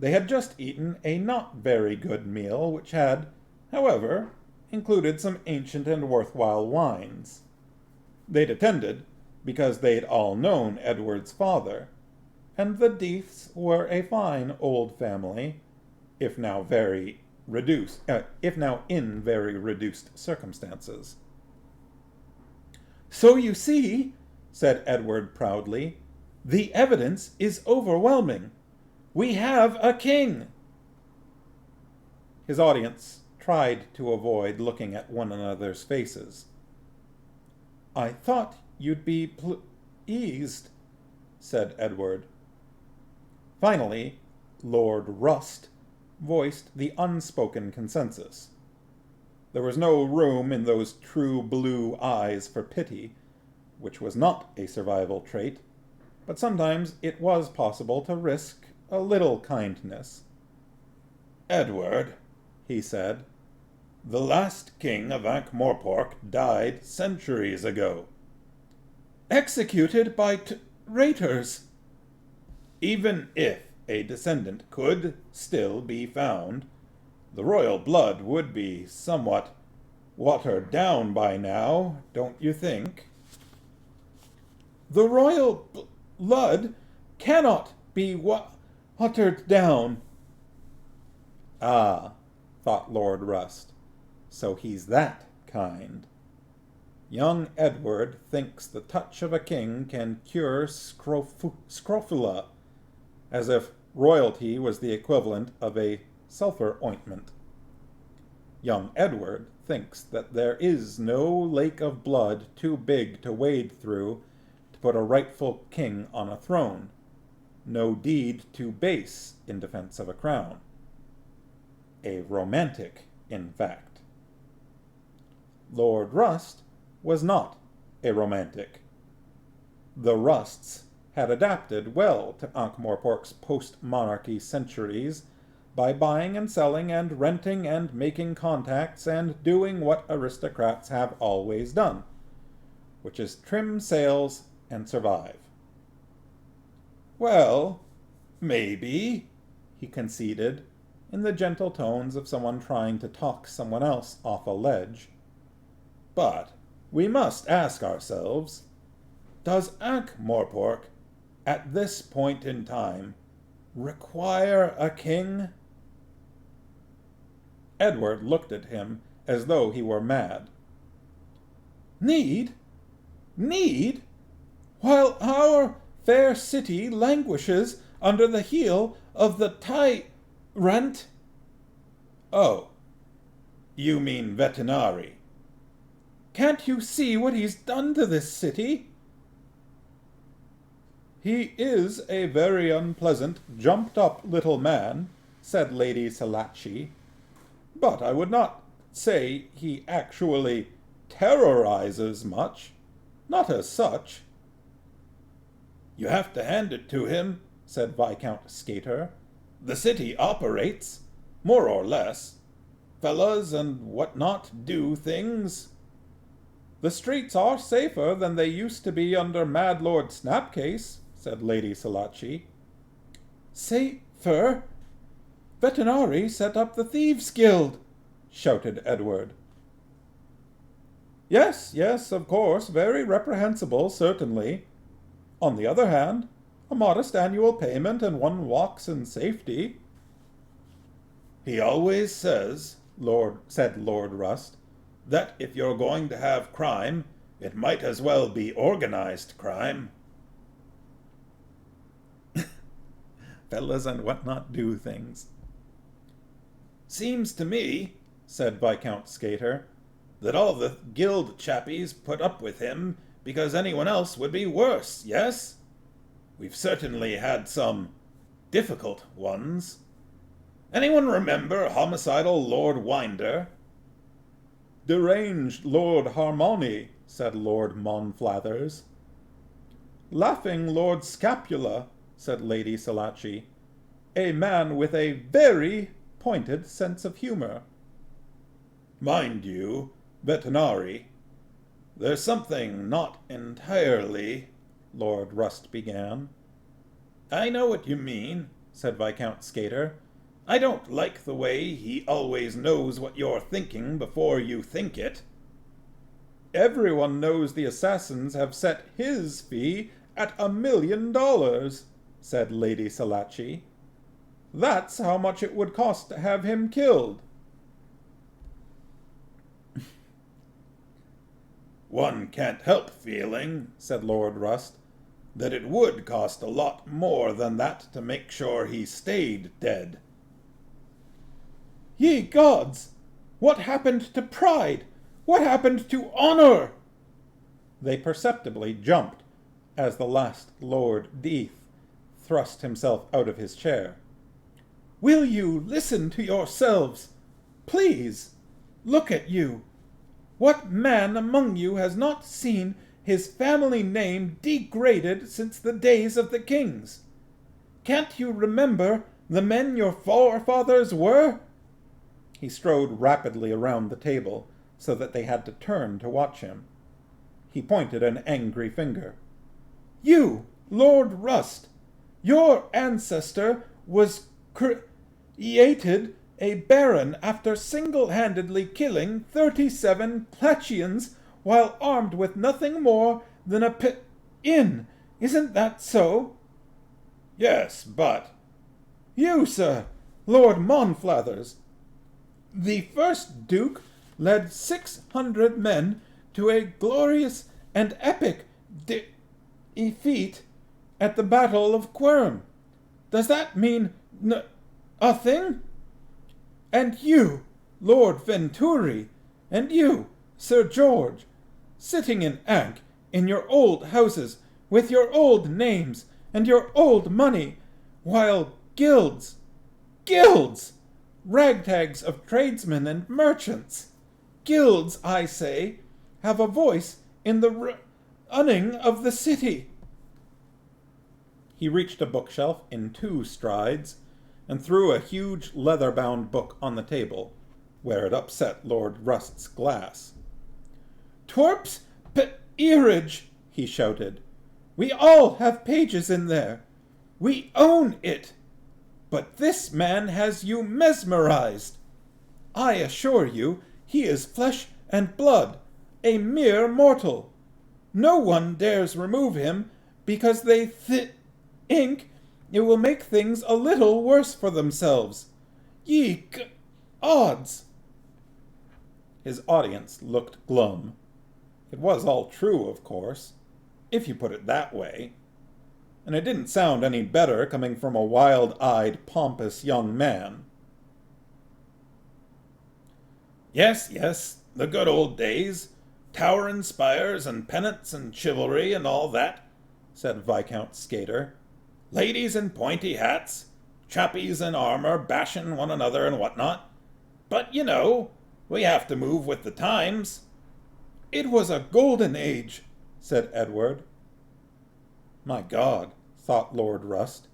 B: They had just eaten a not very good meal, which had, however, included some ancient and worthwhile wines. They'd attended because they'd all known Edward's father, and the Deaths were a fine old family, if now in very reduced circumstances. So you see, said Edward proudly, the evidence is overwhelming. We have a king. His audience tried to avoid looking at one another's faces. I thought you'd be pleased, said Edward. Finally, Lord Rust voiced the unspoken consensus. There was no room in those true blue eyes for pity, which was not a survival trait, but sometimes it was possible to risk a little kindness. Edward, he said, the last king of Ankh-Morpork died centuries ago. Executed by traitors. Even if a descendant could still be found, the royal blood would be somewhat watered down by now, don't you think? The royal blood cannot be watered down. Ah, thought Lord Rust, so he's that kind. Young Edward thinks the touch of a king can cure scrofula, as if royalty was the equivalent of a sulphur ointment. Young Edward thinks that there is no lake of blood too big to wade through to put a rightful king on a throne, no deed too base in defense of a crown. A romantic, in fact. Lord Rust was not a romantic. The Rusts had adapted well to Ankh-Morpork's post-monarchy centuries by buying and selling and renting and making contacts and doing what aristocrats have always done, which is trim sails and survive. Well, maybe, he conceded, in the gentle tones of someone trying to talk someone else off a ledge. But we must ask ourselves, does Ankh-Morpork, at this point in time, require a king? Edward looked at him as though he were mad. Need? Need? While our fair city languishes under the heel of the tyrant? Oh, you mean Vetinari. Can't you see what he's done to this city? He is a very unpleasant, jumped-up little man, said Lady Salachi, but I would not say he actually terrorizes much, not as such. You have to hand it to him, said Viscount Skater. The city operates, more or less. Fellas and what-not do things. The streets are safer than they used to be under Mad Lord Snapcase, said Lady Salachi. Safer? Vetinari set up the Thieves' Guild, shouted Edward. Yes, of course, very reprehensible, certainly. On the other hand, a modest annual payment and one walks in safety. He always says, said Lord Rust, that if you're going to have crime, it might as well be organized crime. Fellas and what-not do things. Seems to me, said Viscount Skater, that all the guild chappies put up with him because anyone else would be worse, yes? We've certainly had some difficult ones. Anyone remember homicidal Lord Winder? Deranged Lord Harmony, said Lord Monflathers. Laughing Lord Scapula, said Lady Salachi. A man with a very pointed sense of humor. Mind you, Vetinari, there's something not entirely, Lord Rust began. I know what you mean, said Viscount Skater. I don't like the way he always knows what you're thinking before you think it. Everyone knows the assassins have set his fee at $1 million, said Lady Salachi. That's how much it would cost to have him killed. One can't help feeling, said Lord Rust, that it would cost a lot more than that to make sure he stayed dead. Ye gods! What happened to pride? What happened to honor? They perceptibly jumped as the last Lord Death thrust himself out of his chair. Will you listen to yourselves? Please, look at you. What man among you has not seen his family name degraded since the days of the kings? Can't you remember the men your forefathers were? He strode rapidly around the table so that they had to turn to watch him. He pointed an angry finger. You, Lord Rust, your ancestor was created a baron after single-handedly killing 37 Pratchettians while armed with nothing more than a inn. Isn't that so? Yes, but... You, sir, Lord Monflathers. The first Duke led 600 men to a glorious and epic defeat at the Battle of Quirm. Does that mean nothing? And you, Lord Venturi, and you, Sir George, sitting in Ankh in your old houses with your old names and your old money, while guilds, ragtags of tradesmen and merchants, guilds, I say, have a voice in the running of the city." He reached a bookshelf in 2 strides and threw a huge leather-bound book on the table, where it upset Lord Rust's glass. "Twerp's peerage," he shouted. "We all have pages in there. We own it. But this man has you mesmerized. I assure you he is flesh and blood, a mere mortal. No one dares remove him because they think it will make things a little worse for themselves. Ye odds!" His audience looked glum. It was all true, of course, if you put it that way. And it didn't sound any better coming from a wild-eyed, pompous young man. "Yes, yes, the good old days. Towering spires and pennants and chivalry and all that," said Viscount Skater. "Ladies in pointy hats, chappies in armor bashing one another and whatnot. But, you know, we have to move with the times." "It was a golden age," said Edward. My God, thought Lord Rust,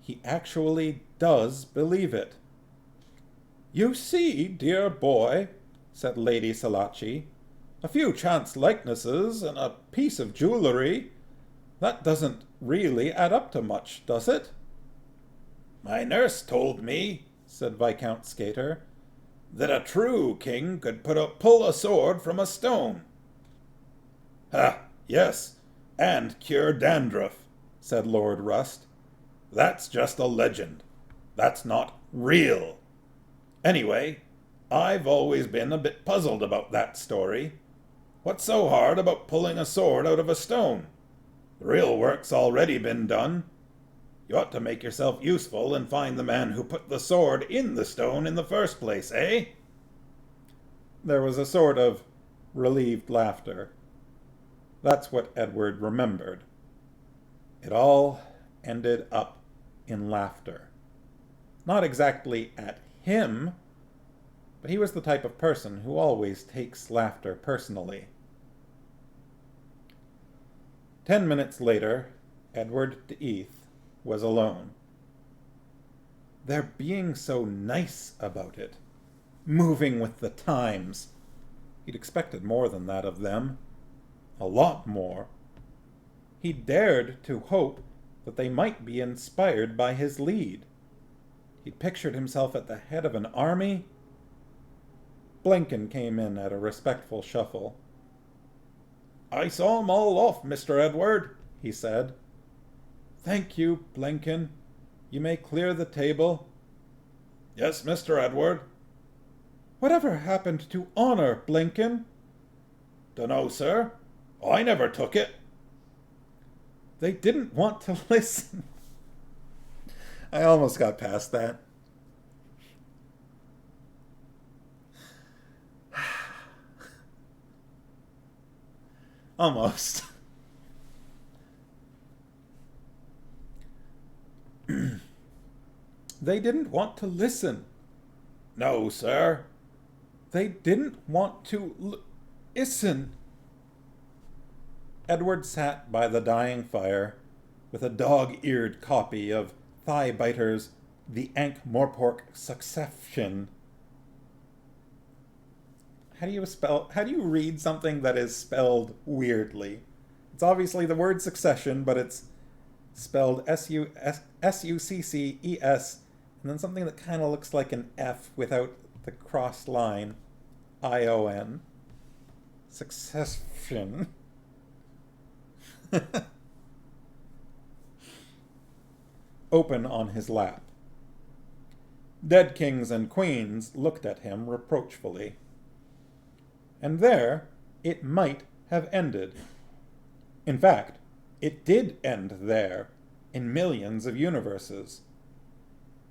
B: he actually does believe it. "You see, dear boy," said Lady Salaci, "a few chance likenesses and a piece of jewellery, that doesn't really add up to much, does it?" "My nurse told me," said Viscount Skater, "that a true king could pull a sword from a stone." "Ha, yes, and cure dandruff," said Lord Rust. "That's just a legend. That's not real. Anyway, I've always been a bit puzzled about that story. What's so hard about pulling a sword out of a stone? The real work's already been done. You ought to make yourself useful and find the man who put the sword in the stone in the first place, eh?" There was a sort of relieved laughter. That's what Edward remembered. It all ended up in laughter. Not exactly at him, but he was the type of person who always takes laughter personally. 10 minutes later, Edward de Heath was alone. They're being so nice about it, moving with the times. He'd expected more than that of them. A lot more. He dared to hope that they might be inspired by his lead. He'd pictured himself at the head of an army. Blinken came in at a respectful shuffle. "I saw 'em all off, Mr. Edward," he said. "Thank you, Blinken. You may clear the table." "Yes, Mr. Edward." "Whatever happened to honor, Blinken?" "Dunno, sir. I never took it." "They didn't want to listen." I almost got past that. Almost. "They didn't want to listen." "No, sir." "They didn't want to listen." Edward sat by the dying fire with a dog-eared copy of Thigh-Biter's The Ankh-Morpork Succession. How do you read something that is spelled weirdly? It's obviously the word succession, but it's spelled S-U-C-C-E-S, and then something that kind of looks like an F without the crossed line. I-O-N. Succession. Open on his lap. Dead kings and queens looked at him reproachfully. And there it might have ended. In fact, it did end there, in millions of universes.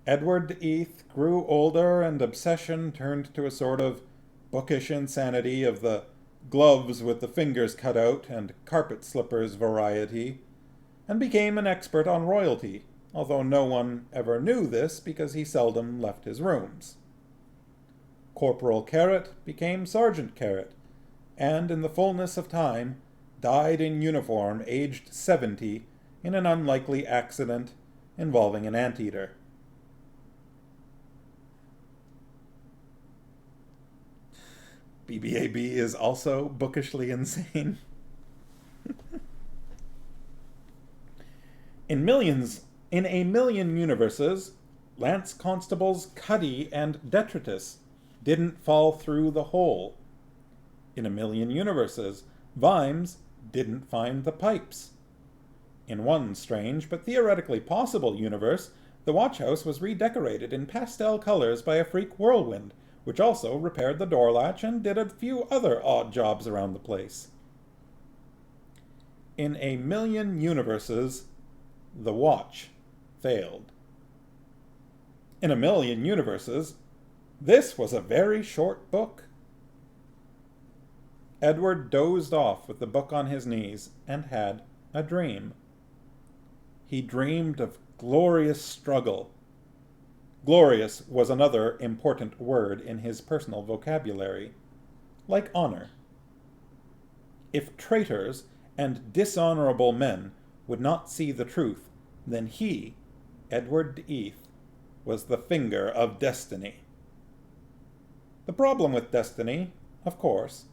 B: Edward Eath grew older, and obsession turned to a sort of bookish insanity of the gloves with the fingers cut out and carpet slippers variety, and became an expert on royalty, although no one ever knew this because he seldom left his rooms. Corporal Carrot became Sergeant Carrot, and in the fullness of time died in uniform, aged 70, in an unlikely accident involving an anteater. BBAB is also bookishly insane. In a million universes, Lance Constables Cuddy and Detritus didn't fall through the hole. In a million universes, Vimes didn't find the pipes. In one strange but theoretically possible universe, the watch house was redecorated in pastel colors by a freak whirlwind, which also repaired the door latch and did a few other odd jobs around the place. In a million universes, the watch failed. In a million universes, this was a very short book. Edward dozed off with the book on his knees and had a dream. He dreamed of glorious struggle. Glorious was another important word in his personal vocabulary, like honor. If traitors and dishonorable men would not see the truth, then he, Edward Eath, was the finger of destiny. The problem with destiny, of course,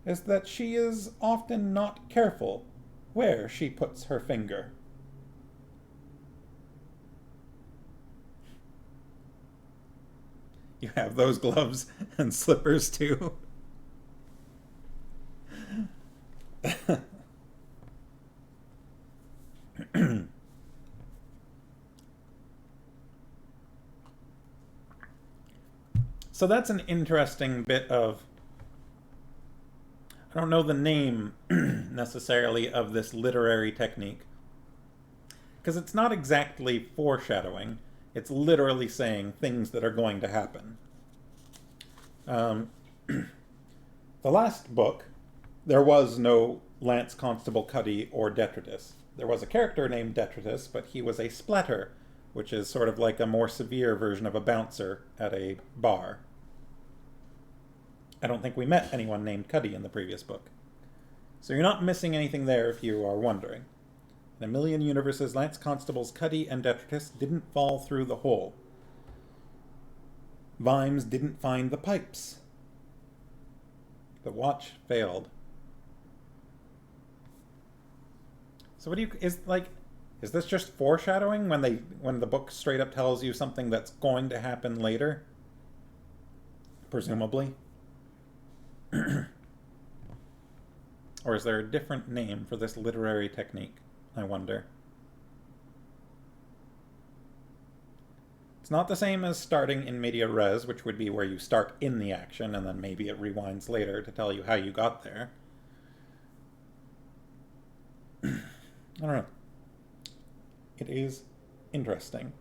B: is that she is often not careful where she puts her finger. You have those gloves and slippers too. So that's an interesting bit of, I don't know the name necessarily of this literary technique, because it's not exactly foreshadowing. It's literally saying things that are going to happen. The last book, there was no Lance Constable Cuddy or Detritus. There was a character named Detritus, but he was a splatter, which is sort of like a more severe version of a bouncer at a bar. I don't think we met anyone named Cuddy in the previous book. So you're not missing anything there if you are wondering. In a million universes, Lance Constables Cuddy and Detritus didn't fall through the hole. Vimes didn't find the pipes. The watch failed. So what do you, is this just foreshadowing when the book straight up tells you something that's going to happen later? Presumably. Or is there a different name for this literary technique, I wonder? It's not the same as starting in media res, which would be where you start in the action and then maybe it rewinds later to tell you how you got there. I don't know. It is interesting.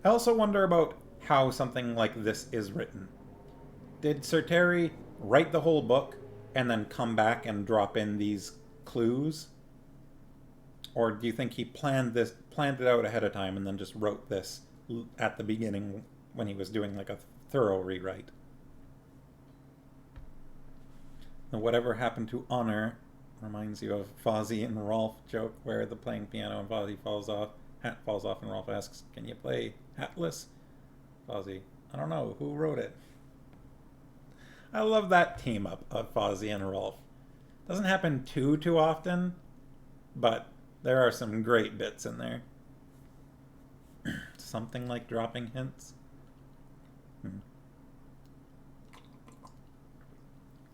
B: I also wonder about how something like this is written. Did Sir Terry write the whole book and then come back and drop in these clues? Or do you think he planned it out ahead of time and then just wrote this at the beginning when he was doing like a thorough rewrite? Now, whatever happened to honor reminds you of Fozzie and Rolf joke where the playing piano and Fozzie hat falls off and Rolf asks, "Can you play hatless?" Fozzie, "I don't know, who wrote it?" I love that team up of Fozzie and Rolf. Doesn't happen too often, but there are some great bits in there. Something like dropping hints.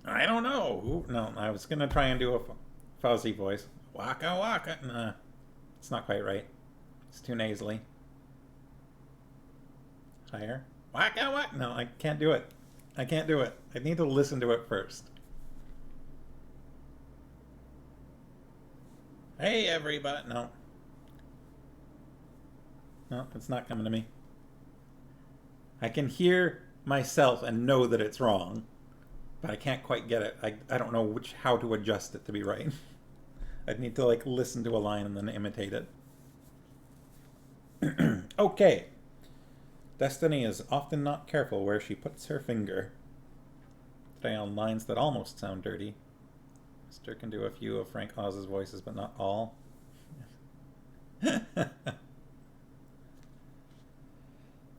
B: I don't know. No, I was going to try and do a Fozzie voice. Waka waka. Nah, it's not quite right. It's too nasally. Higher. Waka waka. No, I can't do it. I can't do it. I need to listen to it first. Hey, everybody. No. No, it's not coming to me.
A: I can hear myself and know that it's wrong, but I can't quite get it. I don't know how to adjust it to be right. I'd need to like listen to a line and then imitate it. Okay. Destiny is often not careful where she puts her finger. Today on lines that almost sound dirty. Mr. can do a few of Frank Oz's voices, but not all.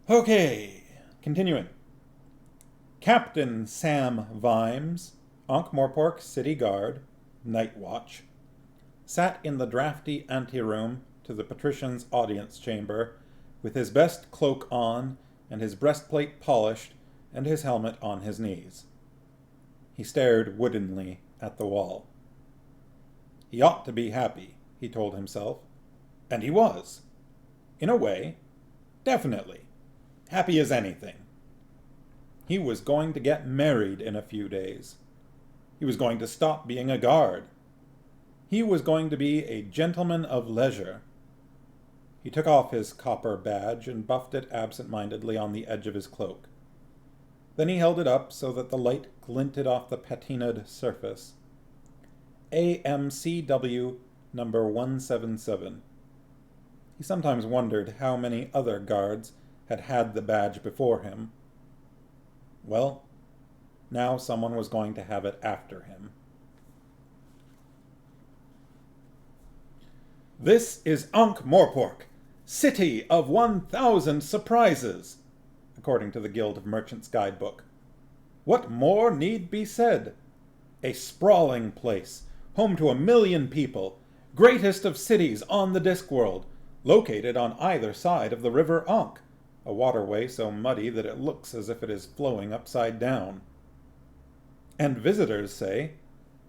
A: Okay, continuing. Captain Sam Vimes, Ankh-Morpork City Guard, Night Watch, sat in the drafty anteroom to the patrician's audience chamber, with his best cloak on, and his breastplate polished, and his helmet on his knees. He stared woodenly at the wall. He ought to be happy, he told himself. And he was. In a way, definitely. Happy as anything. He was going to get married in a few days. He was going to stop being a guard. He was going to be a gentleman of leisure. He took off his copper badge and buffed it absent-mindedly on the edge of his cloak. Then he held it up so that the light glinted off the patinaed surface. AMCW number 177. He sometimes wondered how many other guards had had the badge before him. Well, now someone was going to have it after him. This is Ankh-Morpork, City of 1,000 Surprises, according to the Guild of Merchants Guidebook. What more need be said? A sprawling place, home to 1 million people, greatest of cities on the Discworld, located on either side of the river Ankh, a waterway so muddy that it looks as if it is flowing upside down. And visitors say,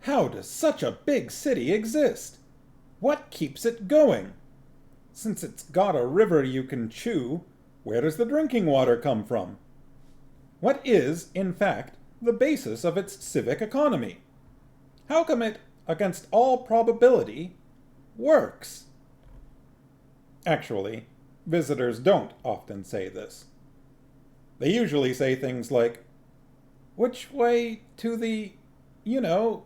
A: how does such a big city exist? What keeps it going? Since it's got a river you can chew, where does the drinking water come from? What is, in fact, the basis of its civic economy? How come it, against all probability, works? Actually, visitors don't often say this. They usually say things like, which way to the young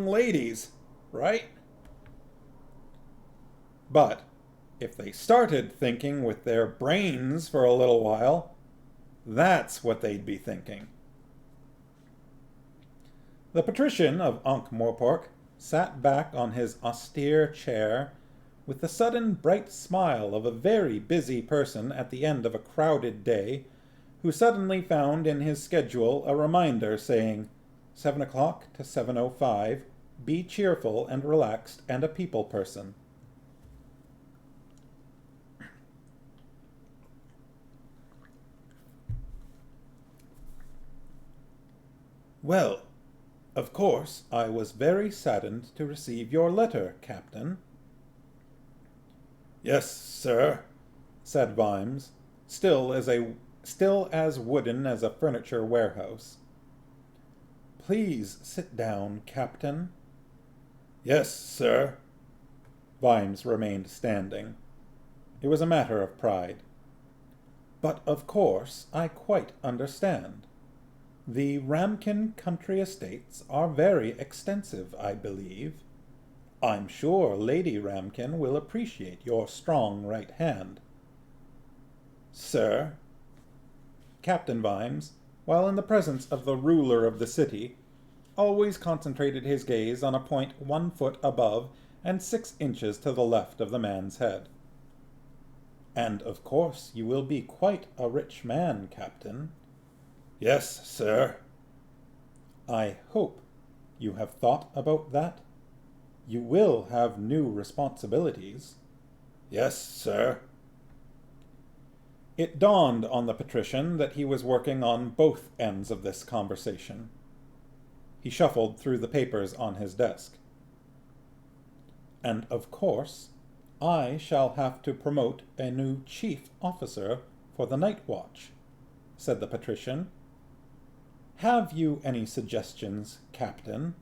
A: ladies, right? But if they started thinking with their brains for a little while, that's what they'd be thinking. The patrician of Ankh-Morpork sat back on his austere chair with the sudden bright smile of a very busy person at the end of a crowded day who suddenly found in his schedule a reminder saying, 7 o'clock to 7:05, be cheerful and relaxed and a people person. Well, of course, I was very saddened to receive your letter, Captain. Yes, sir, said Vimes, still as wooden as a furniture warehouse. Please sit down, Captain. Yes, sir. Vimes remained standing. It was a matter of pride. But of course I quite understand. The Ramkin country estates are very extensive, I believe. I'm sure Lady Ramkin will appreciate your strong right hand. Sir, Captain Vimes, while in the presence of the ruler of the city, always concentrated his gaze on a point 1 foot above and 6 inches to the left of the man's head. And of course you will be quite a rich man, Captain. Yes, sir. I hope you have thought about that. You will have new responsibilities. Yes, sir. It dawned on the patrician that he was working on both ends of this conversation. He shuffled through the papers on his desk. And of course, I shall have to promote a new chief officer for the night watch, said the patrician. Have you any suggestions, Captain?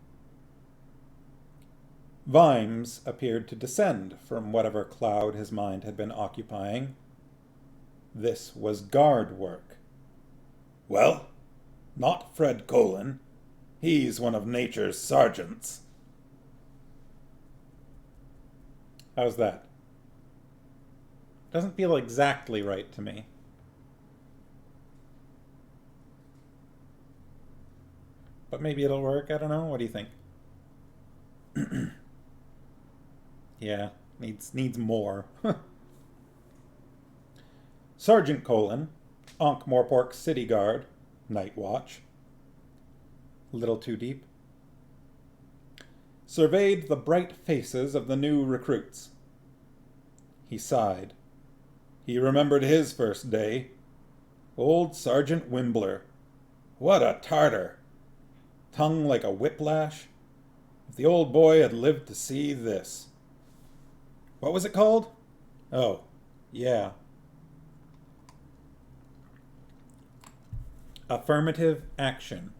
A: Vimes appeared to descend from whatever cloud his mind had been occupying,
B: This was guard work. Well, not Fred Colin. He's one of nature's sergeants.
A: How's that? Doesn't feel exactly right to me. But maybe it'll work, I don't know. What do you think? Yeah, needs more. Sergeant Colin, Ankh-Morpork City Guard, Night Watch. A little too deep. Surveyed the bright faces of the new recruits. He sighed. He remembered his first day. Old Sergeant Wimbler. What a tartar! Tongue like a whiplash. If the old boy had lived to see this. What was it called? Oh, yeah. Affirmative action.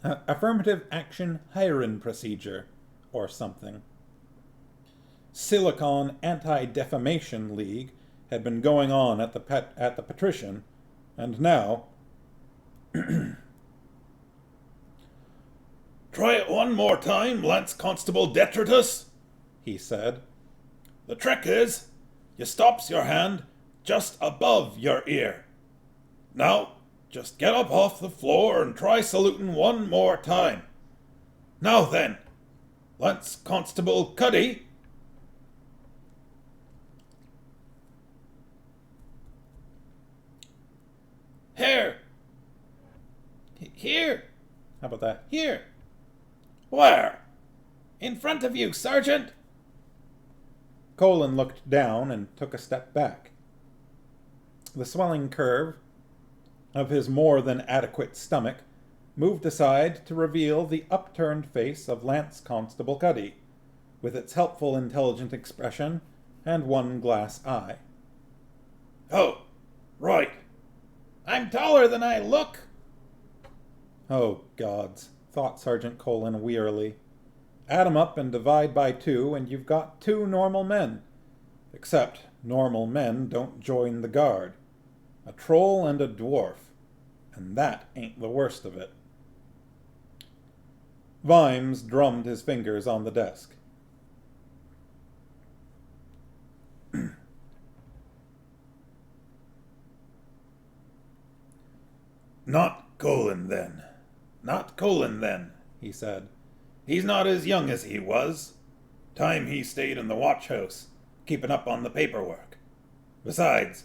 A: Affirmative action hiring procedure, or something. Silicon Anti-Defamation League had been going on at the Patrician, and now...
C: Try it one more time, Lance Constable Detritus,
B: he said.
C: The trick is, you stops your hand just above your ear. Now, just get up off the floor and try saluting one more time. Now then, Lance Constable Cuddy. Here. Here.
A: How about that?
C: Here. Where? In front of you, Sergeant.
A: Colin looked down and took a step back. The swelling curve of his more than adequate stomach moved aside to reveal the upturned face of Lance Constable Cuddy, with its helpful, intelligent expression and one glass eye.
C: Oh, right. I'm taller than I look.
A: Oh, gods, thought Sergeant Colin wearily. Add 'em up and divide by 2, and you've got 2 normal men. Except normal men don't join the guard. A troll and a dwarf. And that ain't the worst of it. Vimes drummed his fingers on the desk.
C: Not Colin, then. Not Colin, then, he said. He's not as young as he was. Time he stayed in the watch house, keeping up on the paperwork. Besides,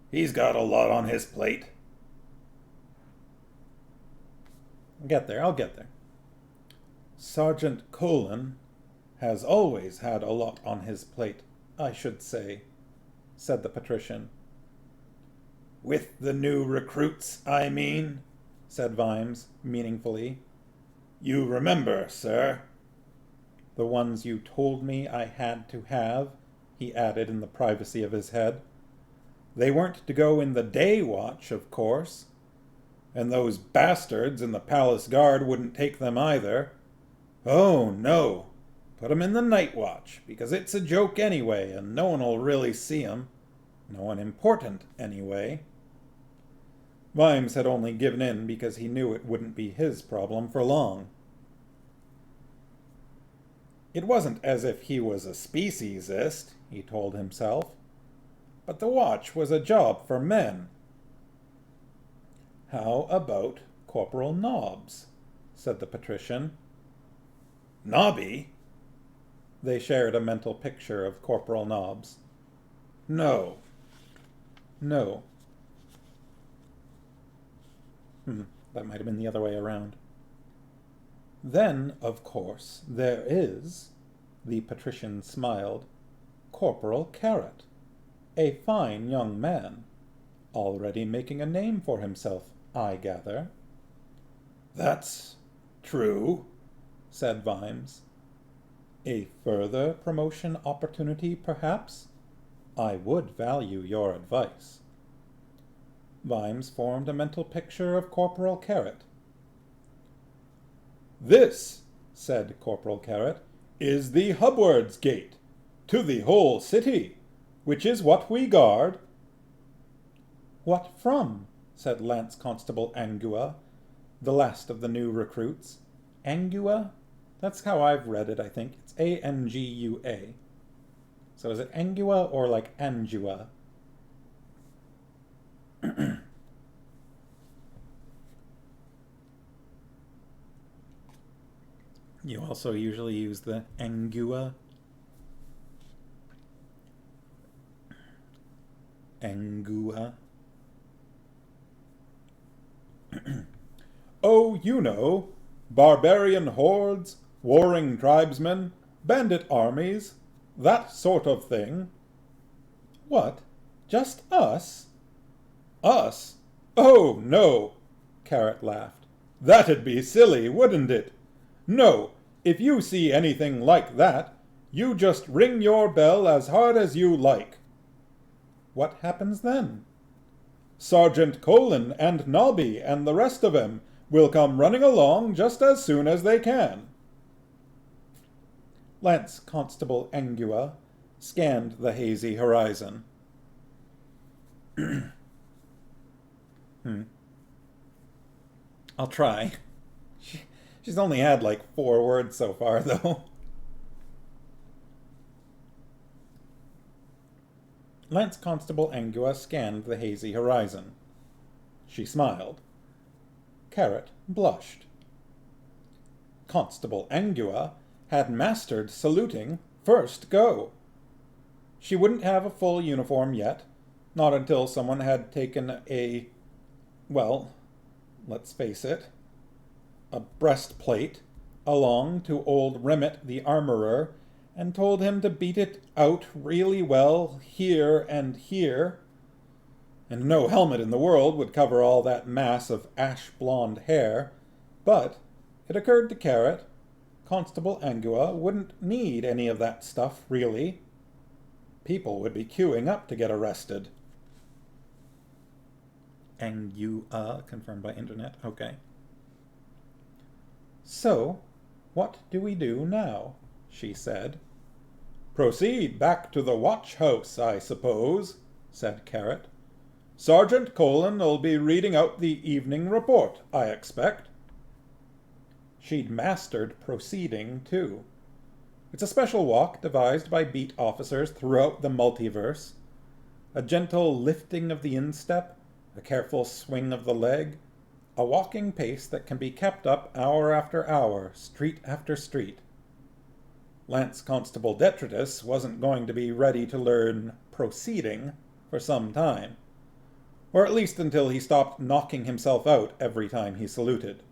C: he's got a lot on his plate.
A: I'll get there. Sergeant Colin has always had a lot on his plate, I should say, said the patrician.
C: With the new recruits, I mean, said Vimes, meaningfully. You remember, sir.
A: The ones you told me I had to have, he added in the privacy of his head. They weren't to go in the day watch, of course. And those bastards in the palace guard wouldn't take them either. Oh, no. Put 'em in the night watch, because it's a joke anyway, and no one'll really see 'em. No one important, anyway. Vimes had only given in because he knew it wouldn't be his problem for long. It wasn't as if he was a speciesist, he told himself. But the watch was a job for men. How about Corporal Nobbs? Said the patrician.
C: Nobby?
A: They shared a mental picture of Corporal Nobbs. No. That might have been the other way around. Then, of course, there is, the patrician smiled, Corporal Carrot, a fine young man, already making a name for himself, I gather.
C: That's true,
A: said Vimes. A further promotion opportunity, perhaps? I would value your advice. Vimes formed a mental picture of Corporal Carrot. This, said Corporal Carrot, is the Hubwards Gate, to the whole city, which is what we guard.
B: What from? Said Lance Constable Angua, the last of the new recruits. Angua? That's how I've read it, I think. It's Angua. So is it Angua or like Angua? You also usually use the Angua. Angua.
C: Oh, you know, barbarian hordes, warring tribesmen, bandit armies, that sort of thing.
B: What? Just us?
C: Us? Oh, no, Carrot laughed. That'd be silly, wouldn't it? No, if you see anything like that, you just ring your bell as hard as you like.
B: What happens then?
C: Sergeant Colin and Nobby and the rest of 'em will come running along just as soon as they can.
B: Lance Constable Angua scanned the hazy horizon. I'll try. She's only had like 4 words so far, though. Lance Constable Angua scanned the hazy horizon. She smiled. Carrot blushed. Constable Angua had mastered saluting first go. She wouldn't have a full uniform yet, not until someone had taken a, well, let's face it, a breastplate along to old Remit the armorer and told him to beat it out really well here and here. And no helmet in the world would cover all that mass of ash-blonde hair, but it occurred to Carrot, Constable Angua wouldn't need any of that stuff, really. People would be queuing up to get arrested. Angua, confirmed by internet, okay. So, what do we do now? She said.
C: Proceed back to the watch house, I suppose, said Carrot. Sergeant Colin'll be reading out the evening report, I expect.
B: She'd mastered proceeding, too. It's a special walk devised by beat officers throughout the multiverse. A gentle lifting of the instep, a careful swing of the leg, a walking pace that can be kept up hour after hour, street after street. Lance Constable Detritus wasn't going to be ready to learn proceeding for some time, or at least until he stopped knocking himself out every time he saluted.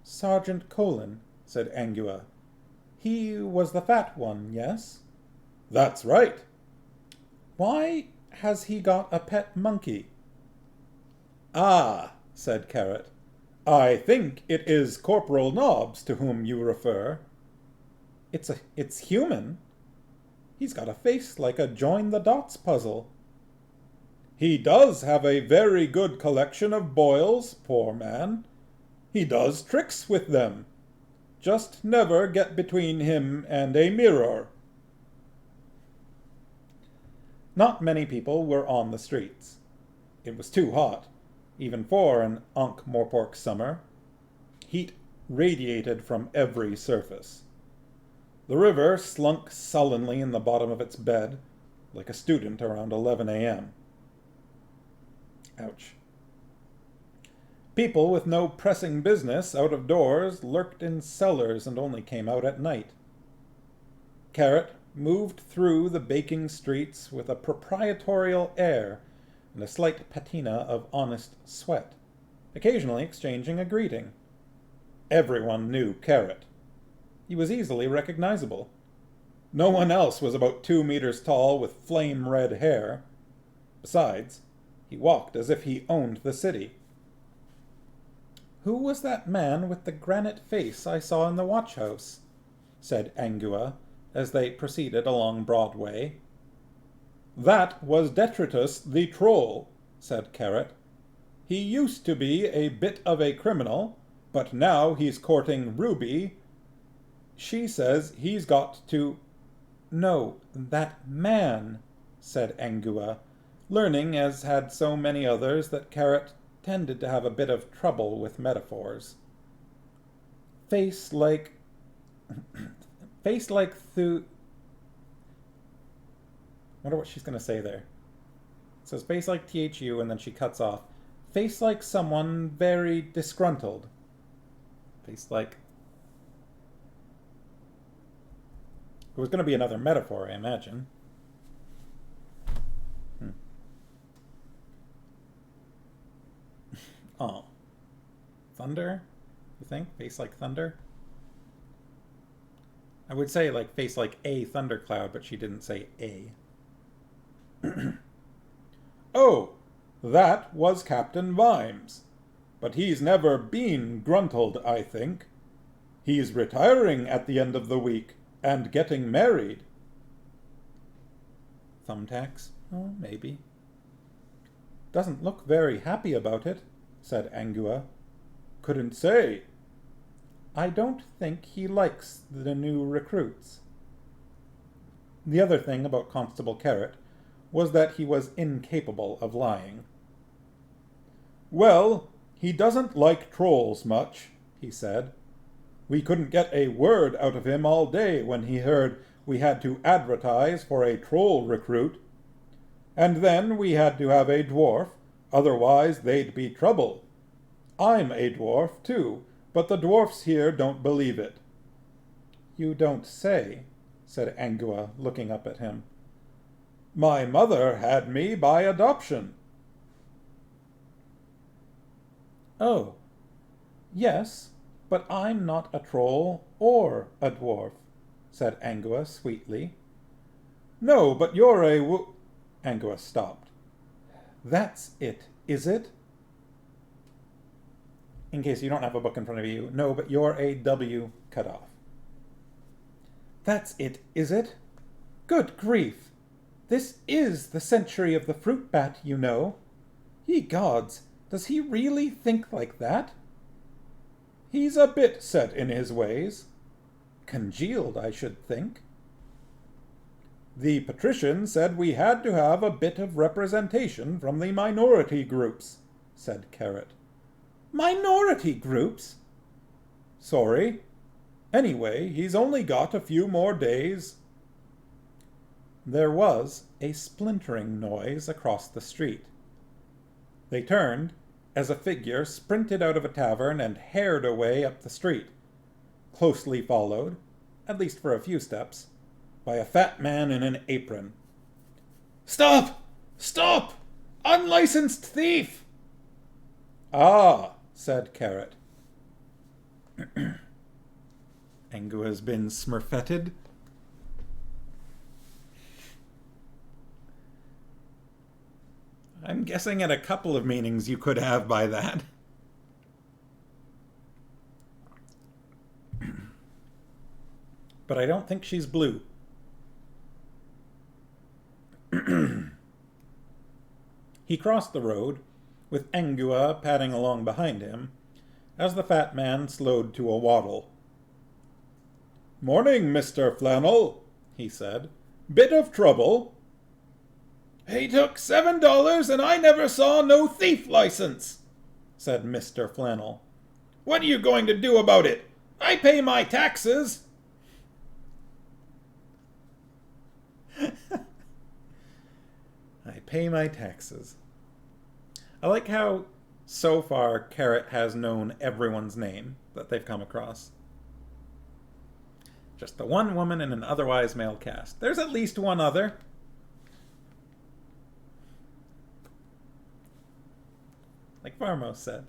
B: Sergeant Colin, said Angua. He was the fat one, yes?
C: That's right.
B: Why has he got a pet monkey?
C: Ah, said Carrot. I think it is Corporal Nobbs to whom you refer.
B: It's human. He's got a face like a join-the-dots puzzle.
C: He does have a very good collection of boils, poor man. He does tricks with them. Just never get between him and a mirror.
B: Not many people were on the streets. It was too hot, even for an Ankh-Morpork summer. Heat radiated from every surface. The river slunk sullenly in the bottom of its bed, like a student around 11 a.m. Ouch. People with no pressing business out of doors lurked in cellars and only came out at night. Carrot moved through the baking streets with a proprietorial air and a slight patina of honest sweat, occasionally exchanging a greeting. Everyone knew Carrot. He was easily recognizable. No one else was about 2 meters tall with flame-red hair. Besides, he walked as if he owned the city. Who was that man with the granite face I saw in the watch house? Said Angua, as they proceeded along Broadway.
C: That was Detritus the Troll, said Carrot. He used to be a bit of a criminal, but now he's courting Ruby. She says he's got to...
B: No, that man, said Angua, learning, as had so many others, that Carrot tended to have a bit of trouble with metaphors. Face like... face like wonder what she's going to say there. It says face like THU, and then she cuts off. Face like someone very disgruntled. Face like... It was going to be another metaphor, I imagine. Oh. Thunder? You think? Face like thunder? I would say like face like a thundercloud, but she didn't say a. Oh, that was Captain Vimes. But he's never been gruntled, I think. He's retiring at the end of the week and getting married. Thumbtacks? Oh, maybe. Doesn't look very happy about it, said Angua. Couldn't say. I don't think he likes the new recruits. The other thing about Constable Carrot was that he was incapable of lying. Well, he doesn't like trolls much, he said. We couldn't get a word out of him all day when he heard we had to advertise for a troll recruit. And then we had to have a dwarf, otherwise they'd be trouble. I'm a dwarf, too, but the dwarfs here don't believe it. You don't say, said Angua, looking up at him. My mother had me by adoption. Oh, yes, but I'm not a troll or a dwarf, said Angua sweetly. No, but you're a Angua stopped. That's it, is it? In case you don't have a book in front of you, no, but you're a W cut off. That's it, is it? Good grief! This is the century of the fruit bat, you know. Ye gods, does he really think like that? He's a bit set in his ways. Congealed, I should think. The patrician said we had to have a bit of representation from the minority groups, said Carrot. Minority groups? Sorry. Anyway, he's only got a few more days. There was a splintering noise across the street. They turned as a figure sprinted out of a tavern and hared away up the street, closely followed, at least for a few steps, by a fat man in an apron. Stop! Stop! Unlicensed thief! Ah, said Carrot. Angua's been smurfetted. I'm guessing at a couple of meanings you could have by that. But I don't think she's blue. He crossed the road, with Angua padding along behind him, as the fat man slowed to a waddle. Morning, Mr. Flannel, he said. Bit of trouble? He took $7 and I never saw no thief license, said Mr. Flannel. What are you going to do about it? I pay my taxes. I pay my taxes. I like how, so far, Carrot has known everyone's name that they've come across. Just the one woman in an otherwise male cast. There's at least one other. Like Farmos said.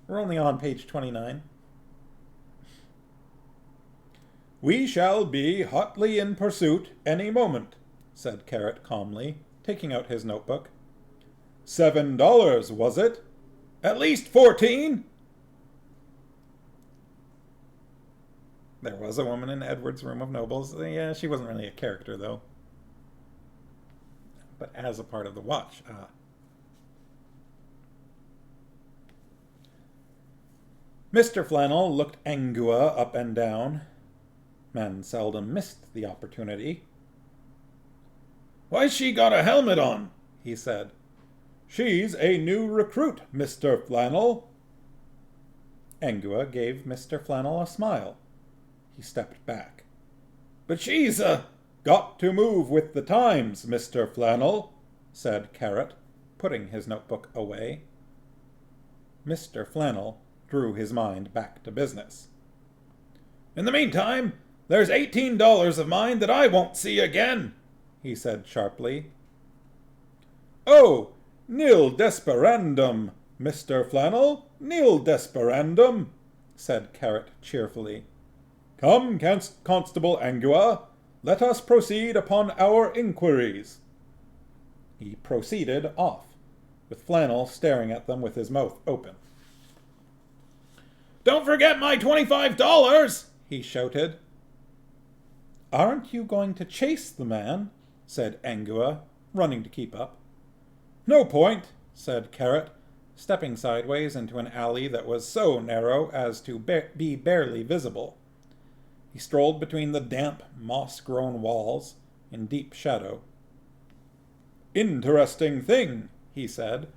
B: We're only on page 29. We shall be hotly in pursuit any moment, said Carrot calmly, taking out his notebook. $7, was it? At least 14? There was a woman in Edward's Room of Nobles. Yeah, she wasn't really a character, though. But as a part of the watch, Mr. Flannel looked Angua up and down. Men seldom missed the opportunity. Why
C: Why's she got a helmet on?
B: he said. She's a new recruit, Mr. Flannel. Angua gave Mr. Flannel a smile. He stepped back.
C: But she's
B: Got to move with the times, Mr. Flannel, said Carrot, putting his notebook away. Mr. Flannel drew his mind back to business.
C: In the meantime, there's $18 of mine that I won't see again,
B: he said sharply. Oh, nil desperandum, Mr. Flannel, nil desperandum, said Carrot cheerfully. Come, Constable Angua, let us proceed upon our inquiries. He proceeded off, with Flannel staring at them with his mouth open.
C: Don't forget my $25,
B: he shouted. Aren't you going to chase the man? Said Angua, running to keep up. No point, said Carrot, stepping sideways into an alley that was so narrow as to be barely visible. He strolled between the damp, moss-grown walls in deep shadow. Interesting thing, he said.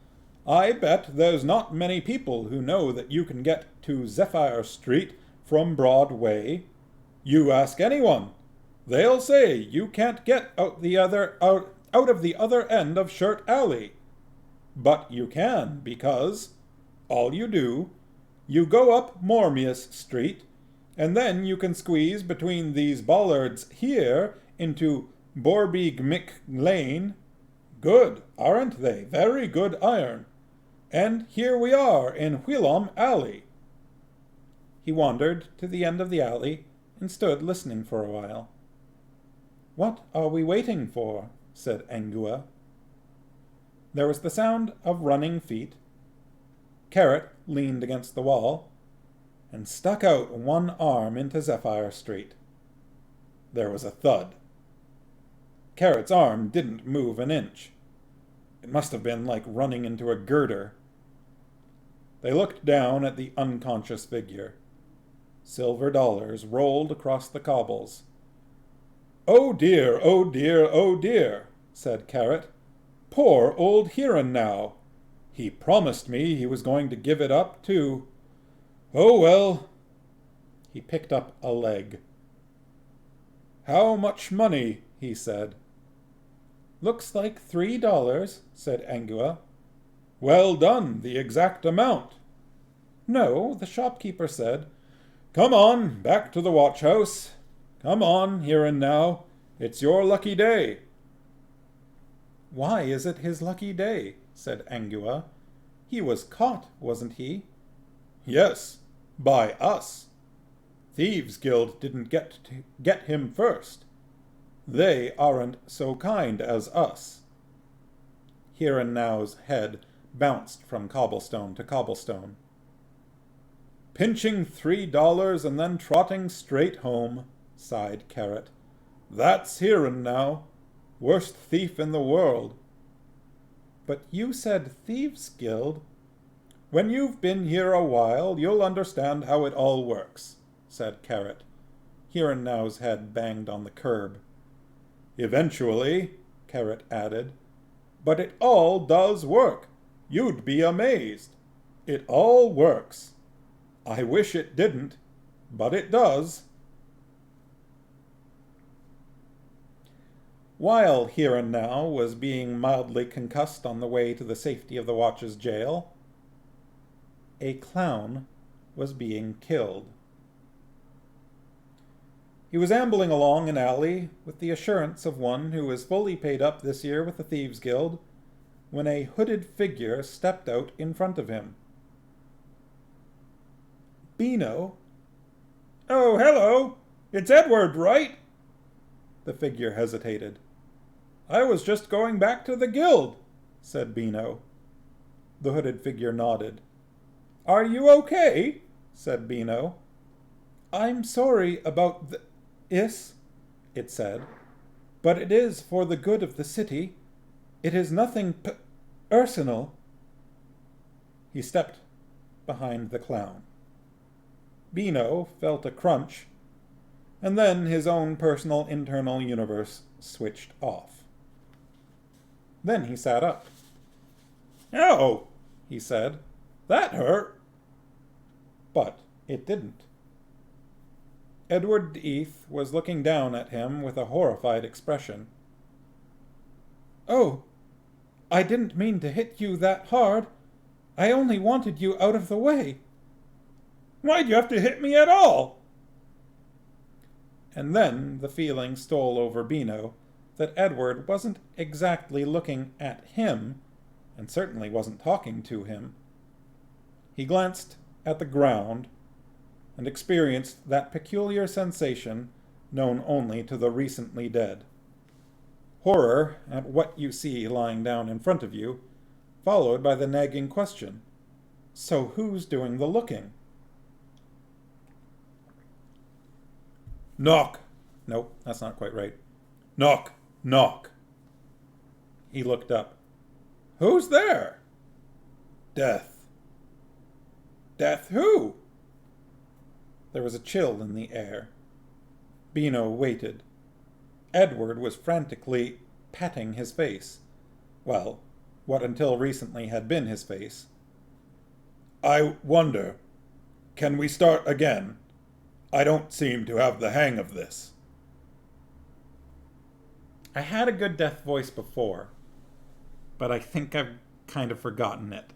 B: I bet there's not many people who know that you can get to Zephyr Street from Broadway. You ask anyone. They'll say you can't get out of the other end of Shirt Alley. But you can, because all you do, you go up Mormius Street, and then you can squeeze between these bollards here into Borbeigmick Lane. Good, aren't they? Very good iron. And here we are in Whilom Alley. He wandered to the end of the alley and stood listening for a while. What are we waiting for? Said Angua. There was the sound of running feet. Carrot leaned against the wall and stuck out one arm into Zephyr Street. There was a thud. Carrot's arm didn't move an inch. It must have been like running into a girder. They looked down at the unconscious figure. Silver dollars rolled across the cobbles. Oh dear, oh dear, oh dear, said Carrot. Poor old Huron now. He promised me he was going to give it up to... Oh, well. He picked up a leg. How much money? He said. Looks like $3, said Angua. Well done, the exact amount. No, the shopkeeper said. Come on, back to the watch house. Come on, Huron now. It's your lucky day. Why is it his lucky day? Said Angua. He was caught, wasn't he? Yes, by us. Thieves' Guild didn't get him first. They aren't so kind as us. Huron now's head bounced from cobblestone to cobblestone. Pinching $3 and then trotting straight home, sighed Carrot. That's Huron now. Worst thief in the world. But you said Thieves' Guild. When you've been here a while, you'll understand how it all works, said Carrot. Huron now's head banged on the curb. Eventually, Carrot added. But it all does work. You'd be amazed. It all works. I wish it didn't, but it does. While Huron now was being mildly concussed on the way to the safety of the Watch's jail, a clown was being killed. He was ambling along an alley with the assurance of one who was fully paid up this year with the Thieves' Guild, when a hooded figure stepped out in front of him. Beano? Oh, hello! It's Edward, right? The figure hesitated. I was just going back to the guild, said Beano. The hooded figure nodded. Are you okay? Said Beano. I'm sorry about this, it said, but it is for the good of the city. It is nothing personal. He stepped behind the clown. Beano felt a crunch, and then his own personal internal universe switched off. Then he sat up.
C: "Ow,"
B: he said,
C: "that hurt."
B: but it didn't. Edward Heath was looking down at him with a horrified expression. "Oh, I didn't mean to hit you that hard. I only wanted you out of the way."
C: "Why'd you have to hit me at all?"
B: And then the feeling stole over Beano that Edward wasn't exactly looking at him, and certainly wasn't talking to him. He glanced at the ground and experienced that peculiar sensation known only to the recently dead. Horror at what you see lying down in front of you, followed by the nagging question, so who's doing the looking?
C: "Knock."
B: Nope, that's not quite right.
C: "Knock, knock."
B: He looked up.
C: "Who's there?"
B: Death.
C: "Death who?"
B: There was a chill in the air. Beano waited. Edward was frantically patting his face. Well, what until recently had been his face.
C: "I wonder, can we start again? I don't seem to have the hang of this."
B: I had a good death voice before, but I think I've kind of forgotten it.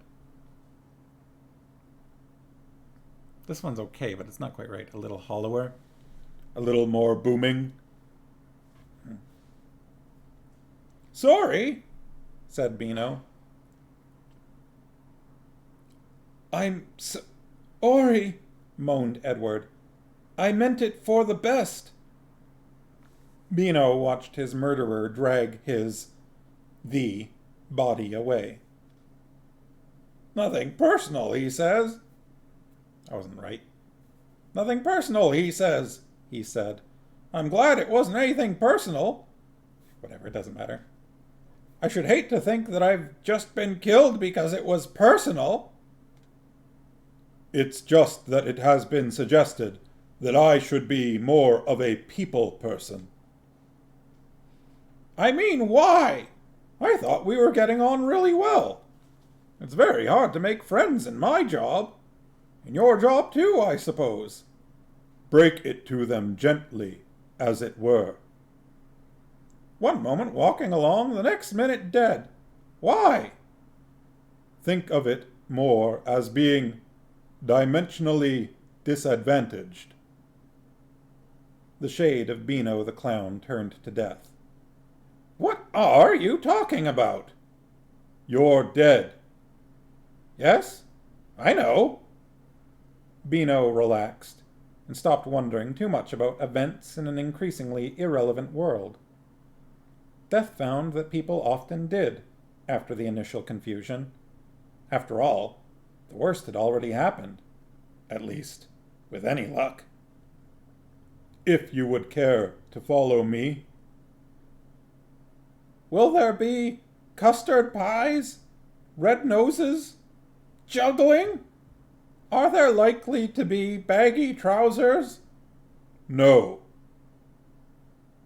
B: This one's okay, but it's not quite right. A little hollower.
C: A little more booming.
B: "Sorry," said Beano.
C: "I'm sorry,"
B: moaned Edward.
C: "I meant it for the best."
B: Beano watched his murderer drag the body away.
C: "Nothing personal, he says."
B: I wasn't right.
C: "Nothing personal, he says," he said. "I'm glad it wasn't anything personal."
B: Whatever, it doesn't matter.
C: "I should hate to think that I've just been killed because it was personal." "It's just that it has been suggested that I should be more of a people person." "I mean, why? I thought we were getting on really well. It's very hard to make friends in my job. In your job, too, I suppose."
B: "Break it to them gently, as it were."
C: "One moment walking along, the next minute dead. Why?"
B: "Think of it more as being dimensionally disadvantaged." The shade of Beano the clown turned to death.
C: "What are you talking about?"
B: "You're dead."
C: "Yes, I know."
B: Beano relaxed and stopped wondering too much about events in an increasingly irrelevant world. Death found that people often did, after the initial confusion. After all, the worst had already happened. At least, with any luck. "If you would care to follow me."
C: "Will there be custard pies? Red noses? Juggling? Are there likely to be baggy trousers?"
B: "No."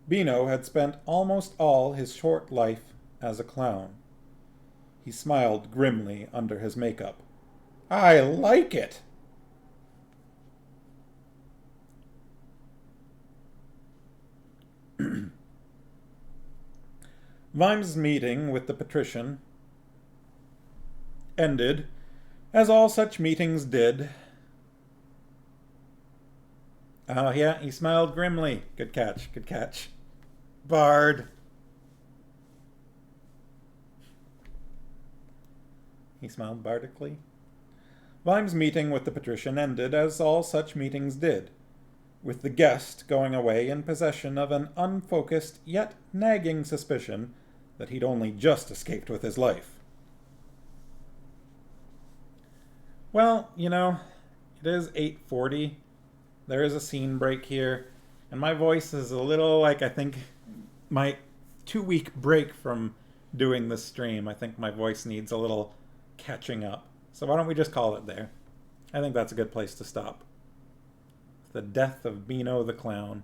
B: Beano had spent almost all his short life as a clown. He smiled grimly under his makeup.
C: "I like it."
B: Vimes' meeting with the patrician ended, as all such meetings did. Oh, yeah, he smiled grimly. Good catch, good catch. Bard. He smiled bardically. Vimes' meeting with the patrician ended, as all such meetings did, with the guest going away in possession of an unfocused yet nagging suspicion that he'd only just escaped with his life. Well, you know, it is 8:40. There is a scene break here, and my voice is a little like, I think, my 2-week break from doing this stream. I think my voice needs a little catching up. So why don't we just call it there? I think that's a good place to stop. The death of Beano the clown.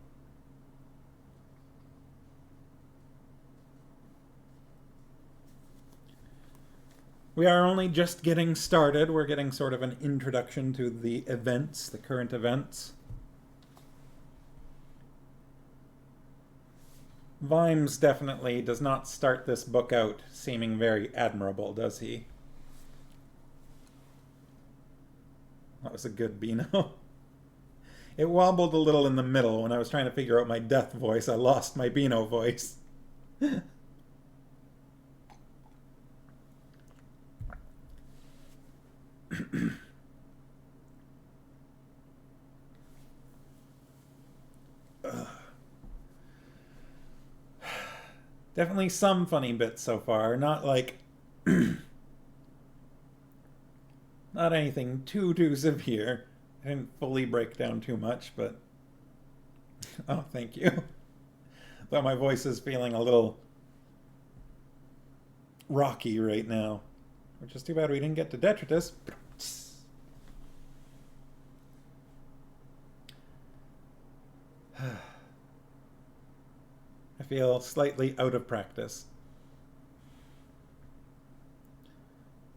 A: We are only just getting started. We're getting sort of an introduction to the events, the current events. Vimes definitely does not start this book out seeming very admirable, does he? That was a good Beano. It wobbled a little in the middle when I was trying to figure out my death voice. I lost my Beano voice. Definitely some funny bits so far. Not like... not anything too severe. I didn't fully break down too much, but... oh, thank you. Though my voice is feeling a little... rocky right now. Which is too bad we didn't get to detritus. I feel slightly out of practice.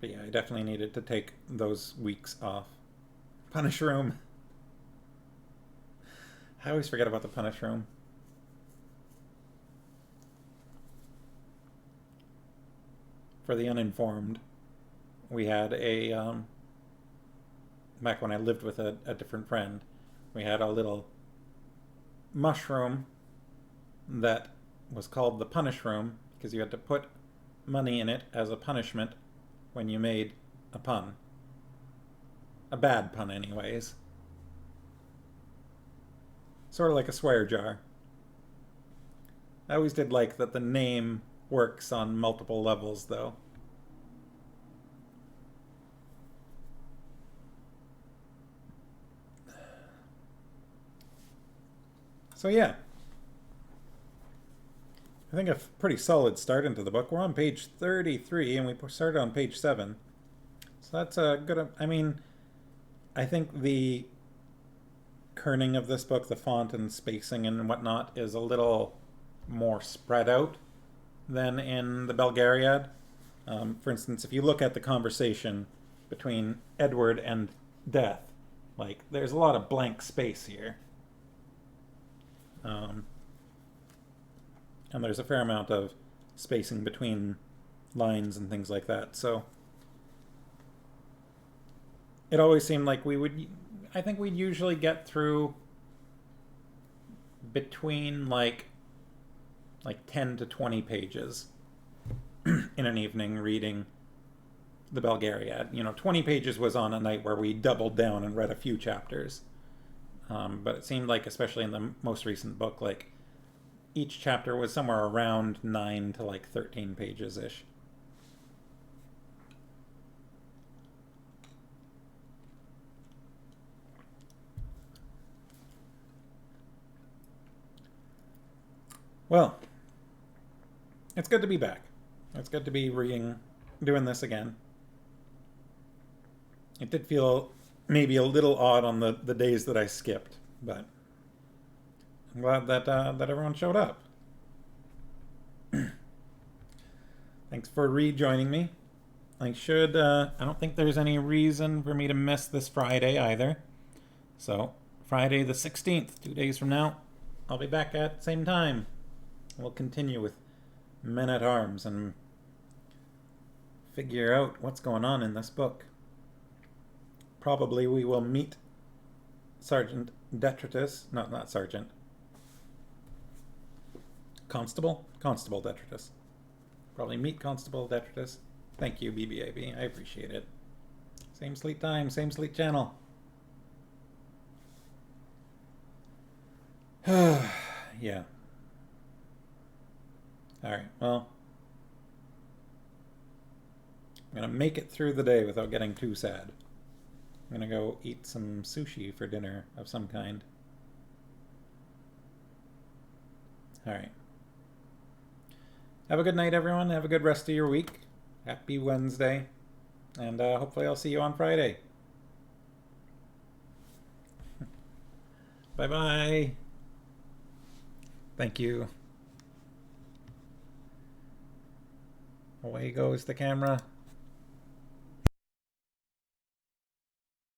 A: But yeah, I definitely needed to take those weeks off. Punish room. I always forget about the punish room. For the uninformed, we had a, back when I lived with a different friend, we had a little mushroom that was called the punish room because you had to put money in it as a punishment when you made a pun. A bad pun anyways. Sort of like a swear jar. I always did like that the name works on multiple levels though. So yeah. I think a pretty solid start into the book. We're on page 33 and we started on page 7. So that's a good... I mean, I think the kerning of this book, the font and spacing and whatnot, is a little more spread out than in the Belgariad. For instance, if you look at the conversation between Edward and Death, like, there's a lot of blank space here. And there's a fair amount of spacing between lines and things like that. So it always seemed like we would... I think we'd usually get through between like 10 to 20 pages in an evening reading the Belgariad. You know, 20 pages was on a night where we doubled down and read a few chapters. But it seemed like, especially in the most recent book, like each chapter was somewhere around 9 to like 13 pages-ish. Well, it's good to be back. It's good to be doing this again. It did feel maybe a little odd on the days that I skipped, but I'm glad that everyone showed up. Thanks for rejoining me. I don't think there's any reason for me to miss this Friday either. So, Friday the 16th, 2 days from now, I'll be back at the same time. We'll continue with Men-at-Arms and figure out what's going on in this book. Probably we will meet Sergeant Detritus. No, not Sergeant. Constable? Constable Detritus. Probably meet Constable Detritus. Thank you, BBAB. I appreciate it. Same sleep time, same sleep channel. Yeah. Alright, well, I'm going to make it through the day without getting too sad. I'm going to go eat some sushi for dinner of some kind. Alright. Have a good night, everyone. Have a good rest of your week. Happy Wednesday. And hopefully I'll see you on Friday. Bye-bye. Thank you. Away goes the camera.